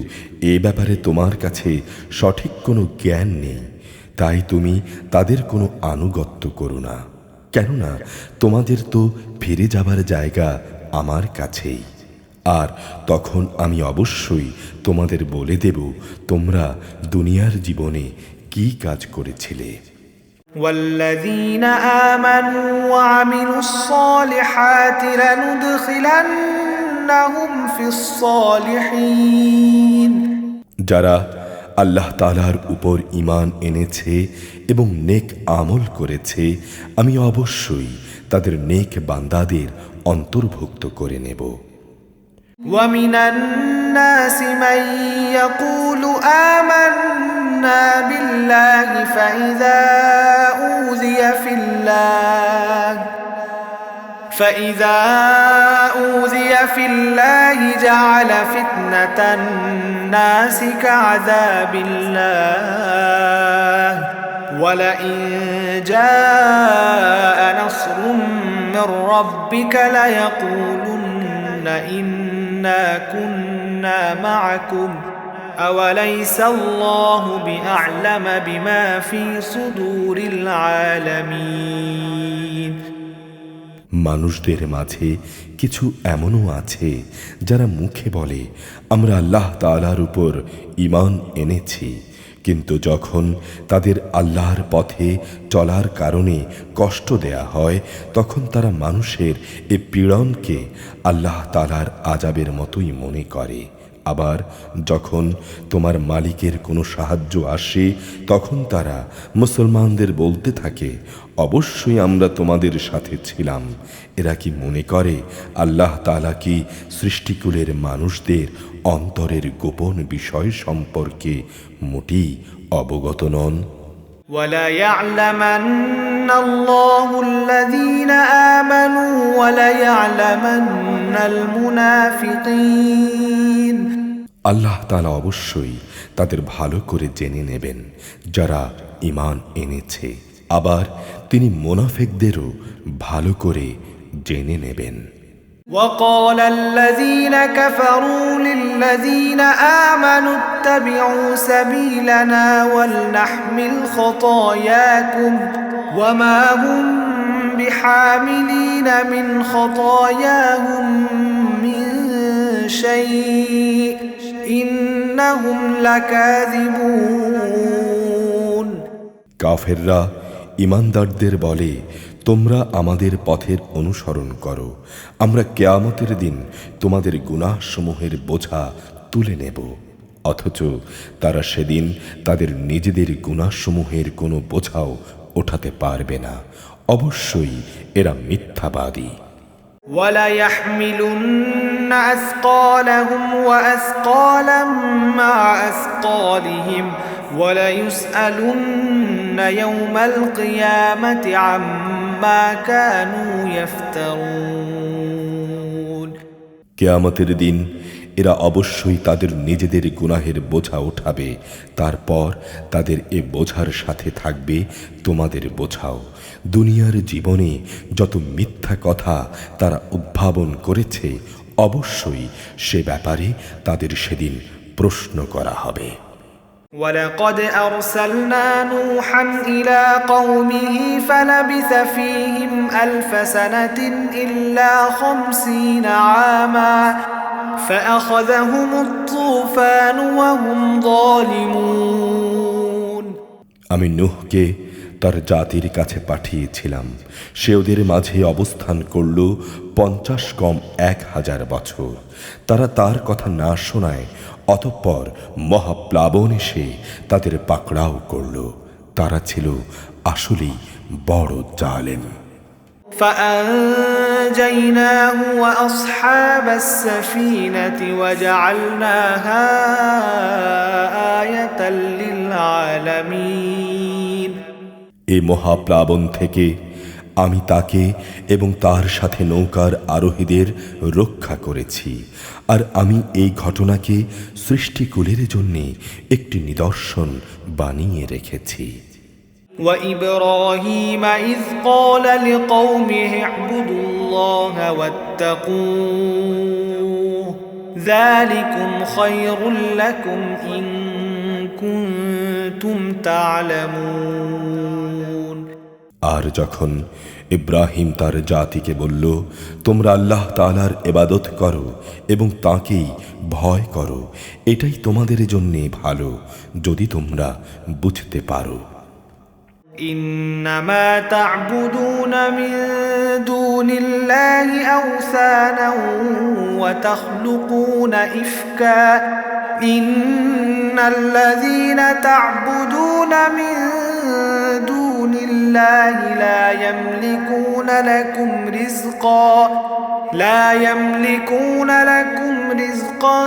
এ ব্যাপারে তোমার কাছে সঠিক কোনো জ্ঞান নেই, তাই তুমি তাদের কোনো আনুগত্য করো না, কেননা তোমাদের তো ফিরে যাবার জায়গা আমার কাছেই। আর তখন আমি অবশ্যই তোমাদের বলে দেব তোমরা দুনিয়ার জীবনে কি কাজ করেছিলে। والذين آمنوا وعملوا الصالحات لندخلنهم في الصالحين যারা আল্লাহ তাআলার উপর ঈমান এনেছে এবং নেক আমল করেছে, আমি অবশ্যই তাদের নেক বান্দাদের অন্তর্ভুক্ত করে নেব। ومن الناس من يقول آمنا بالله فإذا أوذي في الله جعل فتنة الناس كعذاب الله ولئن جاء نصر من ربك ليقولن إنا كنا معكم أوليس الله بأعلم بما في صدور العالمين মানুষদের মাঝে কিছু এমনও আছে যারা মুখে বলে আমরা আল্লাহ তাআলার উপর ঈমান এনেছি, কিন্তু যখন তাদের আল্লাহর পথে চলার কারণে কষ্ট দেয়া হয়, তখন তারা মানুষের এ পীড়নকে আল্লাহ তাআলার আযাবের মতোই মনে করে। আবার যখন তোমার মালিকের কোনো সাহায্য আসে, তখন তারা মুসলমানদের বলতে থাকে অবশ্যই আমরা তোমাদের সাথে ছিলাম। এরা কি মনে করে আল্লাহ তাআলা কি সৃষ্টিকুলের মানুষদের অন্তরের গোপন বিষয় সম্পর্কে মোটেই অবগত নন? وَلَيَعْلَمَنَّ اللَّهُ الَّذِينَ آمَنُوا وَلَيَعْلَمَنَّ الْمُنَافِقِينَ আল্লাহ তাআলা অবশ্যই তাদের ভালো করে জেনে নেবেন যারা ঈমান এনেছে, আবার তিনি মুনাফিকদেরও ভালো করে জেনে নেবেন। وقال الذين كفروا للذين آمنوا اتبعوا سبيلنا ولنحمل خطاياكم وما هم بحاملين من خطاياهم من شيء إنهم لكاذبون কাফেররা ঈমানদারদের বলে, তোমরা আমাদের পথের অনুসরণ করো, আমরা কিয়ামতের দিন তোমাদের গুনাহসমূহের বোঝা তুলে নেব। অথচ তারা সেদিন তাদের নিজেদের গুনাহসমূহের কোনো বোঝাও ওঠাতে পারবে না। অবশ্যই এরা মিথ্যাবাদী। وَلَيَحْمِلُنَّ أَثْقَالَهُمْ وَأَثْقَالًا مَعَ أَثْقَالِهِمْ وَلَيُسْأَلُنَّ يَوْمَ الْقِيَامَةِ عَمَّا كَانُوا يَفْتَرُونَ কিয়ামতের দিন এরা অবশ্যই তাদের নিজেদের গুনাহের বোঝা উঠাবে, তারপর তাদের এ বোঝার সাথে থাকবে তোমাদের বোঝাও। দুনিয়ার জীবনে যত মিথ্যা কথা তারা উদ্ভাবন করেছে, অবশ্যই সে ব্যাপারে তাদের সেদিন প্রশ্ন করা হবে। وَلَقَدْ أَرْسَلْنَا نُوحًا إِلَى قَوْمِهِ فَلَبِثَ فِيهِمْ أَلْفَ سَنَةٍ إِلَّا 50 عَامًا فَأَخَذَهُمُ الطُّوفَانُ وَهُمْ ظَالِمُونَ আমি নূহকে তার জাতির কাছে পাঠিয়েছিলাম, সে ওদের মাঝে অবস্থান করল 50 কম 1000 বছর। তারা তার কথা না শোনায় অতঃপর মহাপ্লাবন এসে তাদের পাকড়াও করল। তারা ছিল আসলেই বড় জালেম। فأنجيناه وأصحاب السفينة وجعلناها آية للعالمين এই মহাপ্লাবন থেকে আমি তাকে এবং তার সাথে নৌকার আরোহীদের রক্ষা করেছি, আর আমি এই ঘটনাকে সৃষ্টিকুলের জন্য একটি নিদর্শন বানিয়ে রেখেছি। وإبراهيم إذ قال لقومه اعبدوا الله واتقوه ذلكم خير لكم إن كنتم تعلمون আর যখন ইব্রাহিম তার জাতিকে বলল, তোমরা আল্লাহ তাআলার ইবাদত করো এবং তাকেই ভয় করো, এটাই তোমাদের জন্য ভালো যদি তোমরা বুঝতে পারো। إنما تعبدون من دون الله أوثانا وتخلقون إفكا إن الذين تعبدون من دون الله لا يملكون لكم رزقا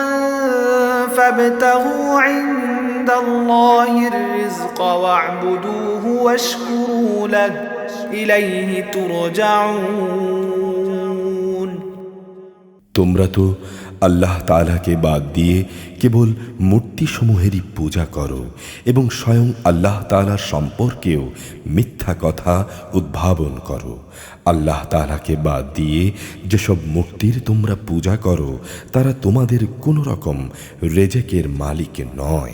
فابتغوا عند الله الرزق واعبدوه واشكروا له إليه ترجعون তোমরা তো আল্লাহ তাআলাকে বাদ দিয়ে কেবল মূর্তিসমূহেরই পূজা করো এবং স্বয়ং আল্লাহ তাআলার সম্পর্কেও মিথ্যা কথা উদ্ভাবন করো। আল্লাহ তাআলাকে বাদ দিয়ে যেসব মূর্তির তোমরা পূজা করো তারা তোমাদের কোনো রকম রেজেকের মালিক নয়।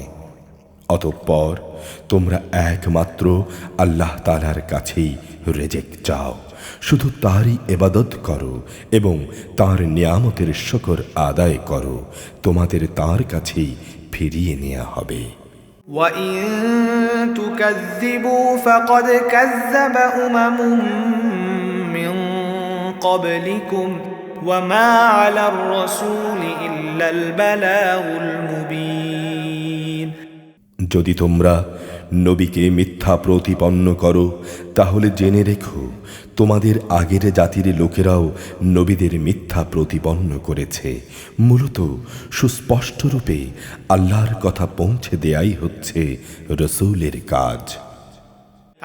অতঃপর তোমরা একমাত্র আল্লাহ তাআলার কাছেই রেজেক চাও, শুধু তারই ইবাদত করো এবং তার নিয়ামতের শুকর আদায় করো, তোমাদের তার কাছেই ফিরিয়ে নেওয়া হবে। وَإِن تُكَذِّبُوا فَقَدْ كَذَّبَ أُمَمٌ مِّن قَبْلِكُمْ وَمَا عَلَى الرَّسُولِ إِلَّا الْبَلَاغُ الْمُبِينُ যদি তোমরা নবীকে মিথ্যা প্রতিপন্ন করো তাহলে জেনে রেখো তোমাদের আগের জাতির লোকেরাও নবীদের মিথ্যা প্রতিপন্ন করেছে। মূলত সুস্পষ্ট রূপে আল্লাহর কথা পৌঁছে দেয়াই হচ্ছে রাসূলের কাজ।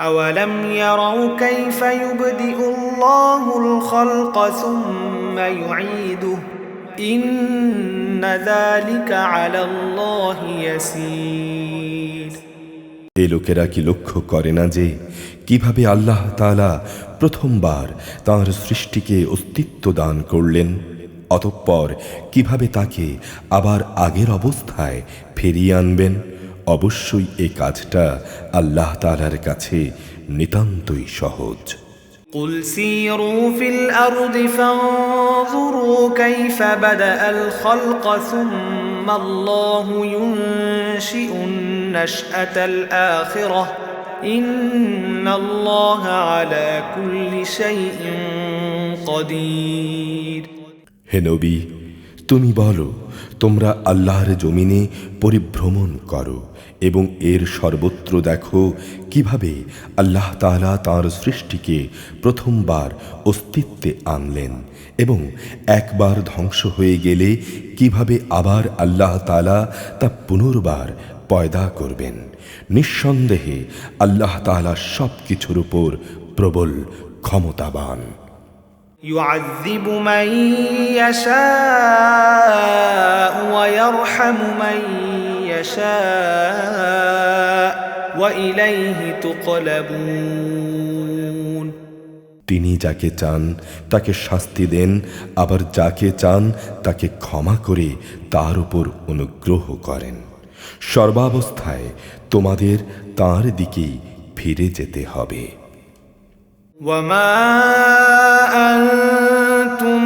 أَوَلَمْ يَرَوْا كَيْفَ يُبْدِئُ اللَّهُ الْخَلْقَ ثُمَّ يُعِيدُهُ إِنَّ ذَلِكَ عَلَى اللَّهِ يَسِيرٌ এ লোকেরা কি লক্ষ্য করে না যে কিভাবে আল্লাহ তাআলা প্রথমবার তাঁর সৃষ্টিকে অস্তিত্ব দান করলেন, অতঃপর কিভাবে তাকে আবার আগের অবস্থায় ফিরিয়ে আনবেন? অবশ্যই এই কাজটা আল্লাহ তাআলার কাছে নিতান্তই সহজ। قُلْ سِيرُوا فِي الْأَرْضِ فَانظُرُوا كَيْفَ بَدَأَ الْخَلْقَ ثُمَّ اللَّهُ يُنشِئُ النَّشْأَةَ الْآخِرَةَ إن الله على كل شيء قدير হে নবী, তুমি বলো, তোমরা আল্লাহর জমিনে পরিভ্রমণ করো এবং এর সর্বত্র দেখো কিভাবে আল্লাহ তাআলা তাঁর সৃষ্টিকে প্রথমবার অস্তিত্বে আনলেন এবং একবার ধ্বংস হয়ে গেলে কিভাবে আবার আল্লাহ তাআলা তা পুনর্বার পয়দা করবেন। নিঃসন্দেহে আল্লাহ তাআলা সব কিছুর উপর প্রবল ক্ষমতাবান। يعذب من يشاء ويرحم من يشاء وإليه تقلبون তিনি যাকে চান তাকে শাস্তি দেন, আবার যাকে চান তাকে ক্ষমা করে তার উপর অনুগ্রহ করেন। সর্বাবস্থায় তোমাদের তাঁর দিকেই ফিরে যেতে হবে। وما أنتم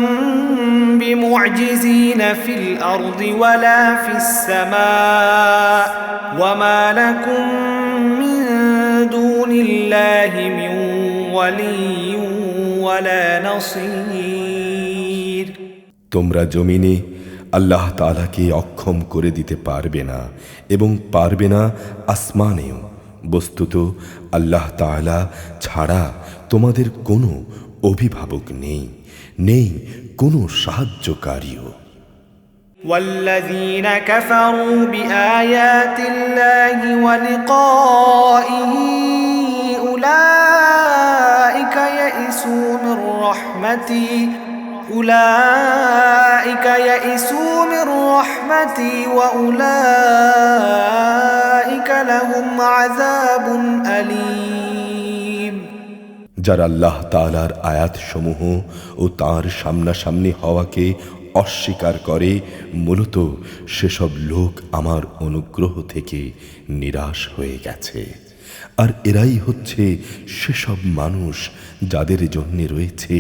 بمعجزين في الأرض ولا في السماء وما لكم من دون الله من ولي ولا نصير তোমরা জমিনে আল্লাহ তাআলাকে অক্ষম করে দিতে পারবে না এবং পারবে না আসমানেও। বস্তুত আল্লাহ তাআলা ছাড়া তোমাদের কোনো অভিভাবক নেই, নেই কোনো সাহায্যকারীও। والذين كفروا بآيات الله ولقائه أولئك يئسوا من رحمتي وأولئك لهم عذاب أليم যারা আল্লাহ তাআলার আয়াতসমূহ ও তাঁর সামনাসামনি হওয়াকে অস্বীকার করে, মূলত সেসব লোক আমার অনুগ্রহ থেকে নিরাশ হয়ে গেছে। আর এরাই হচ্ছে সেসব মানুষ যাদের জন্য রয়েছে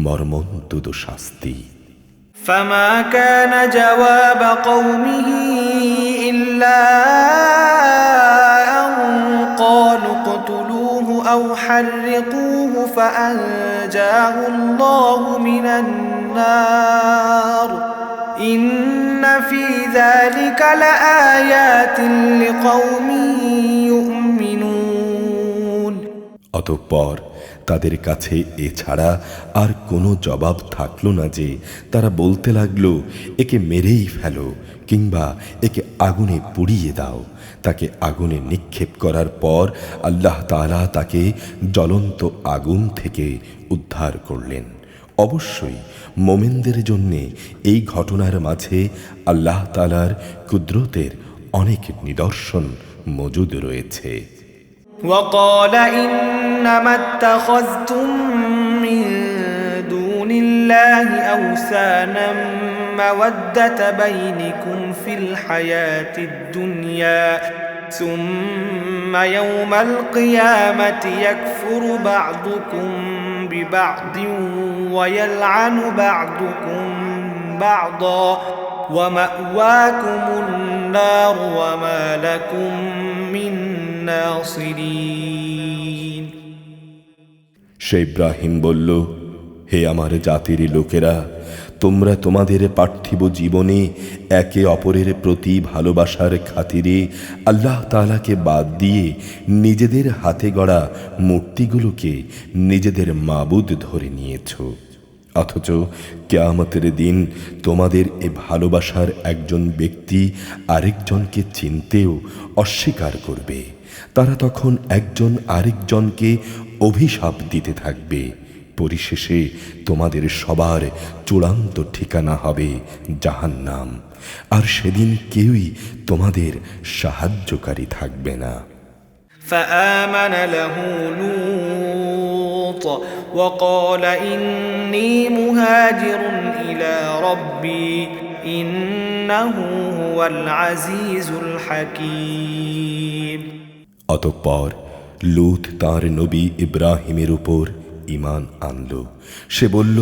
মর্মন্তুদ শাস্তি। فما كان جواب قومه إلا أن قالوا اقتلوه أو حرقوه فأنجاه الله من النار إن في ذلك لآيات لقوم يؤمنون অতঃপর তাদের কাছে এছাড়া আর কোনো জবাব থাকলো না যে তারা বলতে লাগলো, একে মেরেই ফেলো কিংবা একে আগুনে পুড়িয়ে দাও। তাকে আগুনে নিক্ষেপ করার পর আল্লাহ তাআলা তাকে জ্বলন্ত আগুন থেকে উদ্ধার করলেন। অবশ্যই মোমেনদের জন্যে এই ঘটনার মাঝে আল্লাহ তাআলার কুদরতের অনেক নিদর্শন মজুদ রয়েছে। وقال إنما اتخذتم من دون الله أوثانا مودة بينكم في الحياة الدنيا ثم يوم القيامة يكفر بعضكم ببعض ويلعن بعضكم بعضا ومأواكم النار وما لكم من নাসিরিন। সে ইব্রাহিম বলল, হে আমার জাতির লোকেরা, তোমরা তোমাদের পার্থিব জীবনে একে অপরের প্রতি ভালোবাসার খাতিরে আল্লাহ তাআলাকে বাদ দিয়ে নিজেদের হাতে গড়া মূর্তিগুলোকে নিজেদের মাবুদ ধরে নিয়েছ। অথচ কিয়ামতের দিন তোমাদের এ ভালোবাসার একজন ব্যক্তি আরেকজনকে চিনতেও অস্বীকার করবে। তারা তখন একজন আরেকজনকে অভিশাপ দিতে থাকবে। পরিশেষে তোমাদের সবার চূড়ান্ত ঠিকানা হবে জাহান্নাম, আর সেদিন কেউই তোমাদের সাহায্যকারী থাকবে না। فآمن له لوط وقال إني مهاجر إلى ربي إنه هو العزيز الحكيم। অতঃপর লূত তাঁর নবী ইব্রাহিমের উপর ঈমান আনল। সে বলল,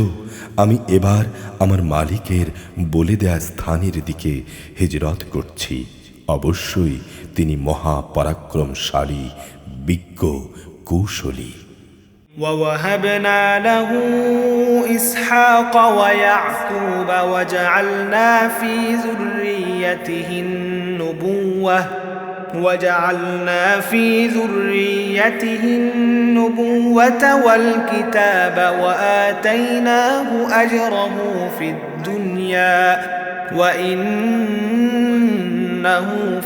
আমি এবার আমার মালিকের বলে দেয়া স্থানের দিকে হিজরত করছি। অবশ্যই তিনি মহা পরাক্রমশালী, বিজ্ঞ কৌশলী। ووهبنا له إسحاق ويعقوب وجعلنا في ذريته النبوة والكتاب وآتيناه أجره في الدنيا وإنه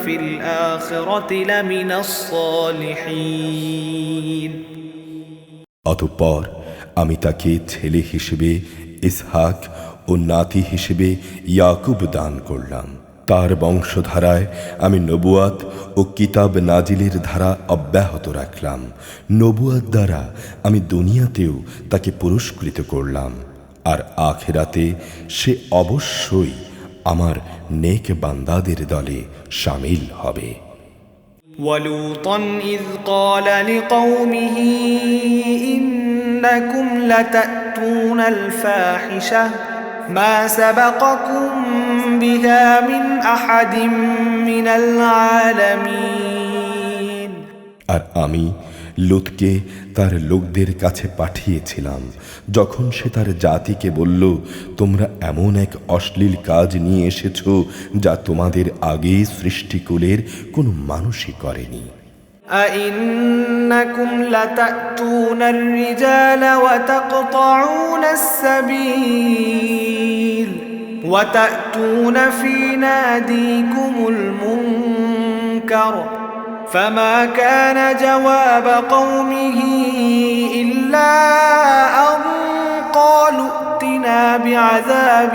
في الآخرة لمن الصالحين। অতঃপর আমি তাকে ছেলে হিসেবে ইসহাক ও নাতি হিসেবে ইয়াকুব দান করলাম। তার বংশধারায় আমি নবুয়াত ও কিতাব নাজিলের ধারা অব্যাহত রাখলাম। নবুয়াত দ্বারা আমি দুনিয়াতেও তাকে পুরস্কৃত করলাম, আর আখিরাতে সে অবশ্যই আমার নেক বান্দাদের দলে শামিল হবে। ولوطا إذ قال لقومه إنكم لتأتون الفاحشة ما سبقكم بها من أحد من العالمين। আর আমি লুতকে তার লোকদের কাছে পাঠিয়েছিলাম যখন সে তার জাতিকে বলল, তোমরা এমন এক অশ্লীল কাজ নিয়ে এসেছ যা তোমাদের আগে সৃষ্টিকুলের কোনো মানুষই করেনি। أئنكم لتأتون الرجال وتقطعون السبيل وتأتون في ناديكم المنكر فما كان جواب قومه إلا أن قالوا ائتنا بعذاب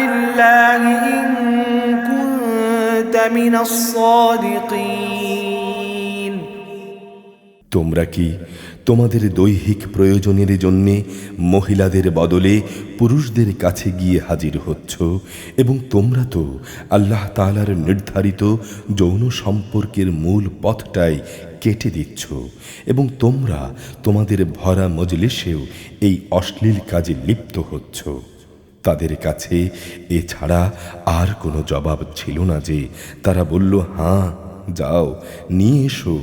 الله إن كنت من الصادقين। তোমরা কি তোমাদের দৈহিক প্রয়োজনের জন্যে মহিলাদের বদলে পুরুষদের কাছে গিয়ে হাজির হচ্ছ, এবং তোমরা তো আল্লাহ তাআলার নির্ধারিত যৌন সম্পর্কের মূল পথটাই কেটে দিচ্ছ, এবং তোমরা তোমাদের ভরা মজলিসেও এই অশ্লীল কাজে লিপ্ত হচ্ছ। তাদের কাছে এছাড়া আর কোনো জবাব ছিল না যে তারা বলল, হ্যাঁ যাও নিয়ে এসো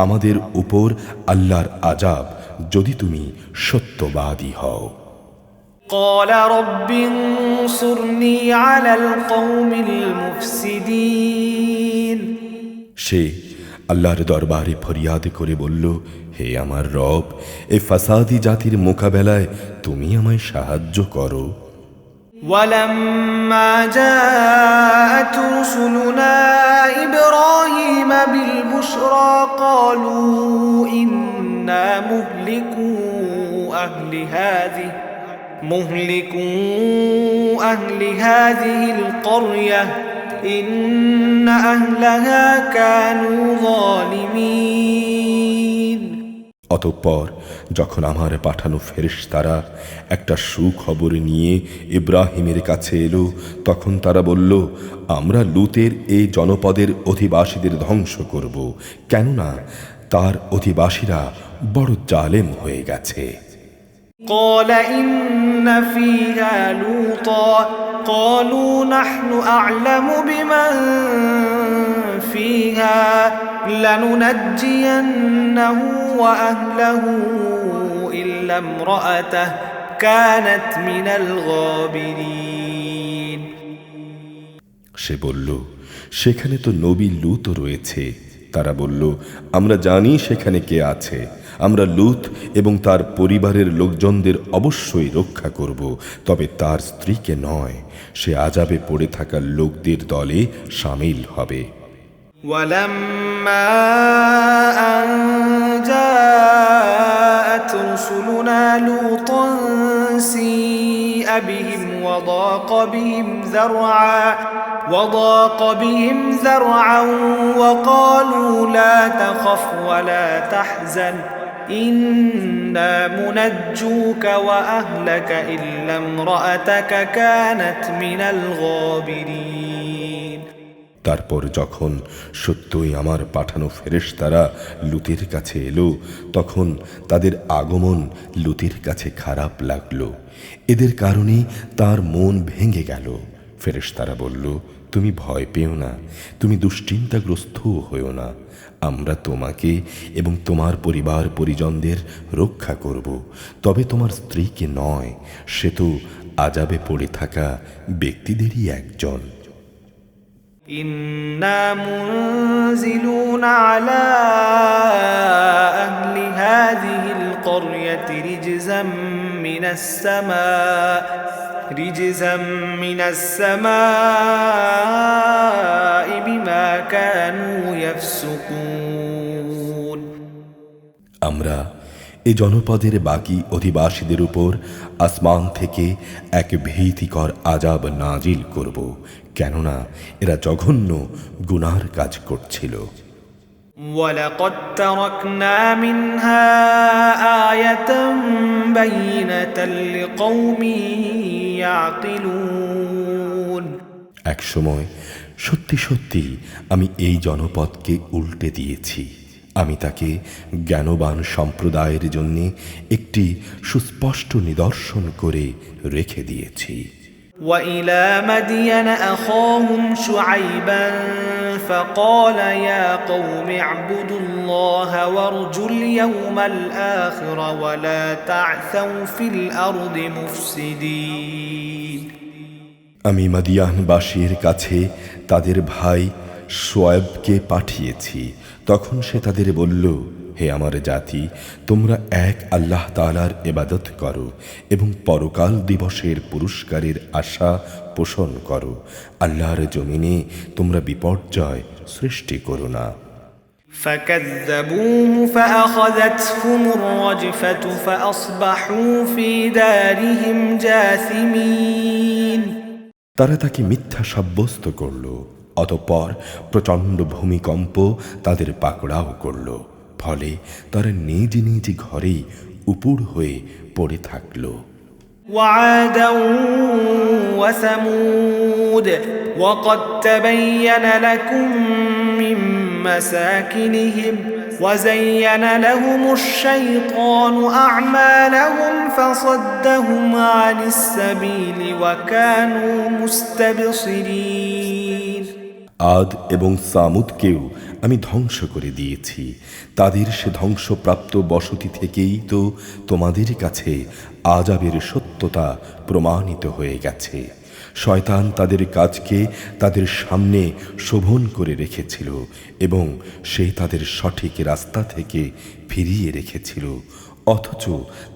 আমাদের উপর আল্লাহর আযাব যদি তুমি সত্যবাদী হও। قال رب انصرني على القوم المفسدين। সে আল্লাহর দরবারে ফরিয়াদ করে বলল, হে আমার রব, এই ফাসাদি জাতির মোকাবেলায় তুমি আমায় সাহায্য করো। ولما جاءت رسلنا إبراهيم بالبشرى قالوا إنا مهلكو أهل هذه القرية إن أهلها كانوا ظالمين। অতঃপর যখন আমার পাঠানো ফেরেশতারা একটা সুখবর নিয়ে ইব্রাহিমের কাছে এলো, তখন তারা বলল, আমরা লুতের এই জনপদের অধিবাসীদের ধ্বংস করব, কেননা তার অধিবাসীরা বড় জালেম হয়ে গেছে। قال إن فيها لوطا قالوا نحن أعلم بمن فيها لننجينه وأهله إلا امرأته كانت من الغابرين। সে বলল, সেখানে তো নবী লূত রয়েছে। তারা বলল, আমরা জানি সেখানে কে আছে, আমরা লূত এবং তার পরিবারের লোকজনদের অবশ্যই রক্ষা করব, তবে তার স্ত্রীকে নয়, সে আযাবে পড়ে থাকা লোকদের দলে শামিল হবে। ولما أن جاءت رسلنا لوطا سيء بهم وضاق بهم ذرعا وقالوا لا تخف ولا تحزن إنا منجوك وأهلك إلا امرأتك كانت من الغابرين। তারপর যখন সত্যই আমার পাঠানো ফেরেশতারা লূতের কাছে এলো, তখন তাদের আগমন লূতের কাছে খারাপ লাগলো। এদের কারণে তার মন ভেঙে গেল। ফেরেশতারা বলল, তুমি ভয় পেও না, তুমি দুশ্চিন্তাগ্রস্তও হও না। আমরা তোমাকে এবং তোমার পরিবার পরিজনদের রক্ষা করব, তবে তোমার স্ত্রীকে নয়, সে তো আযাবে পড়ে থাকা ব্যক্তিদেরই একজন। إنا منزلون على أهل هذه القرية رجزا من السماء بما كانوا يفسقون আমরা এ জনপদের বাকি অধিবাসীদের উপর আসমান থেকে এক ভীতিকর আযাব নাজিল করব, কেননা এরা জঘন্য গুনার কাজ করছিল। ولقد تركنا منها آية بينة لقوم يعقلون এক সময় সত্যি সত্যি আমি এই জনপদকে উল্টে দিয়েছি, আমি তাকে জ্ঞানবান সম্প্রদায়ের জন্য একটি সুস্পষ্ট নিদর্শন করে রেখে দিয়েছি। وإلى مدين أخاهم شعيبا فقال يا قوم اعبدوا الله وارجوا اليوم الآخر ولا تعثوا في الأرض مفسدين আমি মাদিয়ানবাসীর কাছে তাদের ভাই শোয়েবকে পাঠিয়েছি। তখন সে তাদের বলল, হে আমার জাতি, তোমরা এক আল্লাহ তাআলার ইবাদত করো এবং পরকাল দিবসের পুরস্কারের আশা পোষণ করো। আল্লাহর জমিনে তোমরা বিপর্যয় সৃষ্টি করো না। فكذبوه فأخذتهم الرجفة فأصبحوا في دارهم جاثمين তারা তাকে মিথ্যা সাব্যস্ত করল, অতঃপর প্রচণ্ড ভূমিকম্প তাদের পাকড়াও করল, ফলে তারা নিজ নিজ ঘরেই উপুড় হয়ে পড়ে থাকল। وعادا وثمود وقد تبين لكم من مساكنهم وزين لهم الشيطان أعمالهم فصدهم عن السبيل وكانوا مستبصرين আদ এবং সামুদকেও আমি ধ্বংস করে দিয়েছি, তাদের সে ধ্বংসপ্রাপ্ত বসতি থেকেই তো তোমাদের কাছে আযাবের সত্যতা প্রমাণিত হয়ে গেছে। শয়তান তাদের কাজকে তাদের সামনে শোভন করে রেখেছিল এবং সে তাদের সঠিক রাস্তা থেকে ফিরিয়ে রেখেছিল, অথচ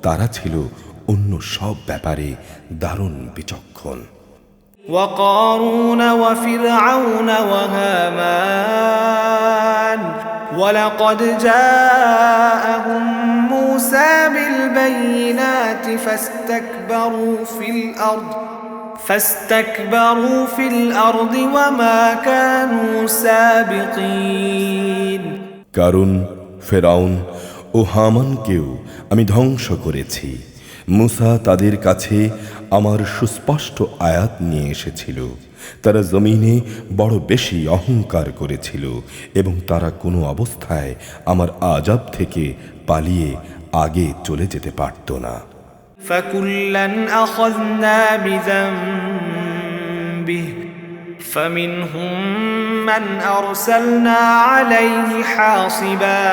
তারা ছিল অন্য সব ব্যাপারে দারুণ বিচক্ষণ। وقارون وفرعون وهامان ولقد جاءهم موسى بالبينات فاستكبروا في الأرض وما كانوا سابقين কারণ ফেরাউন ও হামানকেও আমি ধ্বংস করেছি। মুসা তাদের কাছে আমার সুস্পষ্ট আয়াত নিয়ে এসেছিল, তারা জমিনে বড় বেশি অহংকার করেছিল এবং তারা কোনো অবস্থায় আমার আযাব থেকে পালিয়ে আগে চলে যেতে পারত না। فكلا أخذنا بذنبه فمنهم من أرسلنا عليه حاصبا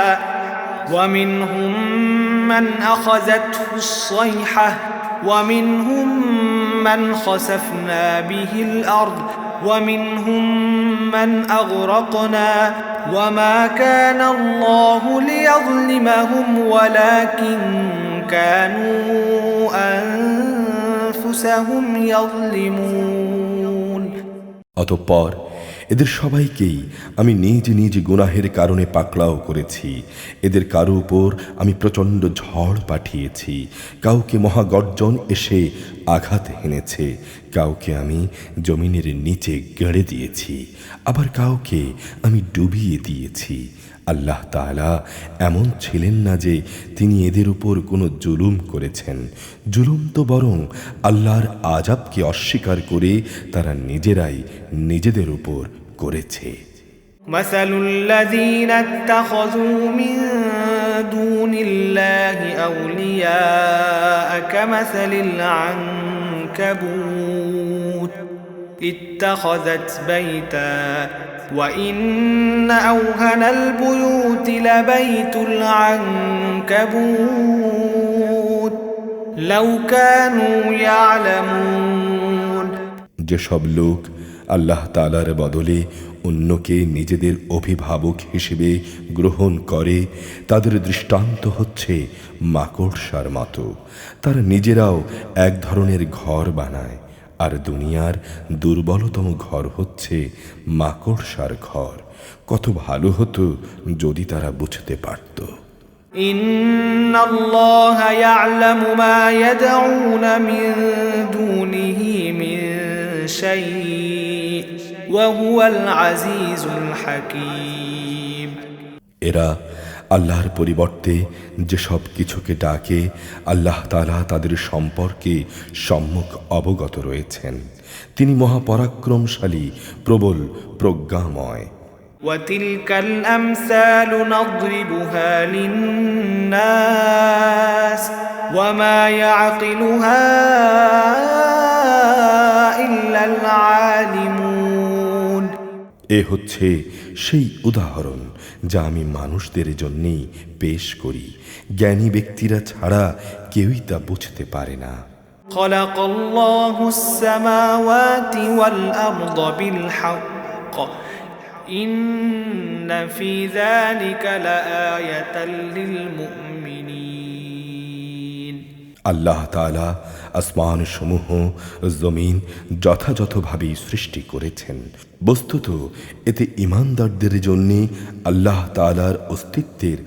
ومنهم من أخذته الصيحة ومنهم من خسفنا به الأرض ومنهم من أغرقنا وما كان الله ليظلمهم ولكن كانوا أنفسهم يظلمون অতঃপর এদের সবাইকেই আমি নিজ নিজ গুনাহের কারণে পাকড়াও করেছি। এদের কারো উপর আমি প্রচণ্ড ঝড় পাঠিয়েছি, কাউকে মহাগর্জন এসে আঘাত হেনেছে, কাউকে আমি জমিনের নিচে গেড়ে দিয়েছি, আবার কাউকে আমি ডুবিয়ে দিয়েছি। আল্লাহ তাআলা এমন ছিলেন না যে তিনি এদের উপর কোনো জুলুম করেছেন, জুলুম তো বরং আল্লাহর আযাবকে অস্বীকার করে তারা নিজেরাই নিজেদের উপর করেছে। مثل الذين اتخذوا من دون الله أولياء كمثل العنكبوت اتخذت بيتا وإن أوهن البيوت لبيت العنكبوت لو كانوا يعلمون যেসব লোক আল্লাহ তাআলার বদলে অন্যকে নিজেদের অভিভাবক হিসেবে গ্রহণ করে তাদের দৃষ্টান্ত হচ্ছে মাকড়সার মতো। তারা নিজেরাও এক ধরনের ঘর বানায়, আর দুনিয়ার দুর্বলতম ঘর হচ্ছে মাকড়সার ঘর। কত ভালো হতো যদি তারা বুঝতে পারত। إن الله يعلم ما يدعون من دونه من شيء وهو العزيز الحكيم এরা আল্লাহর পরিবর্তে যেসব কিছুকে ডাকে আল্লাহ তাআলা তাদের সম্পর্কে সম্যক অবগত রয়েছেন। তিনি মহাপরাক্রমশালী, প্রবল, প্রজ্ঞাময়। وتلك الأمثال نضربها للناس وما يعقلها إلا العالمون এ হচ্ছে সেই উদাহরণ যা আমি মানুষদের জন্যই পেশ করি, জ্ঞানী ব্যক্তিরা ছাড়া কেউই তা বুঝতে পারে না। خلق الله السماوات والأرض بالحق إن في ذلك لآية للمؤمنين আল্লাহ তাআলা আসমান সমূহ, জমিন যথাযথভাবে সৃষ্টি করেছেন। বস্তুত এতে ঈমানদারদের জন্য আল্লাহ তাআলার অস্তিত্বের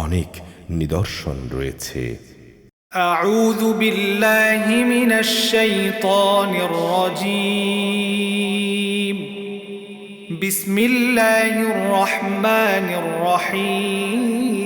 অনেক নিদর্শন রয়েছে। أعوذ بالله من الشيطان الرجيم بسم الله الرحمن الرحيم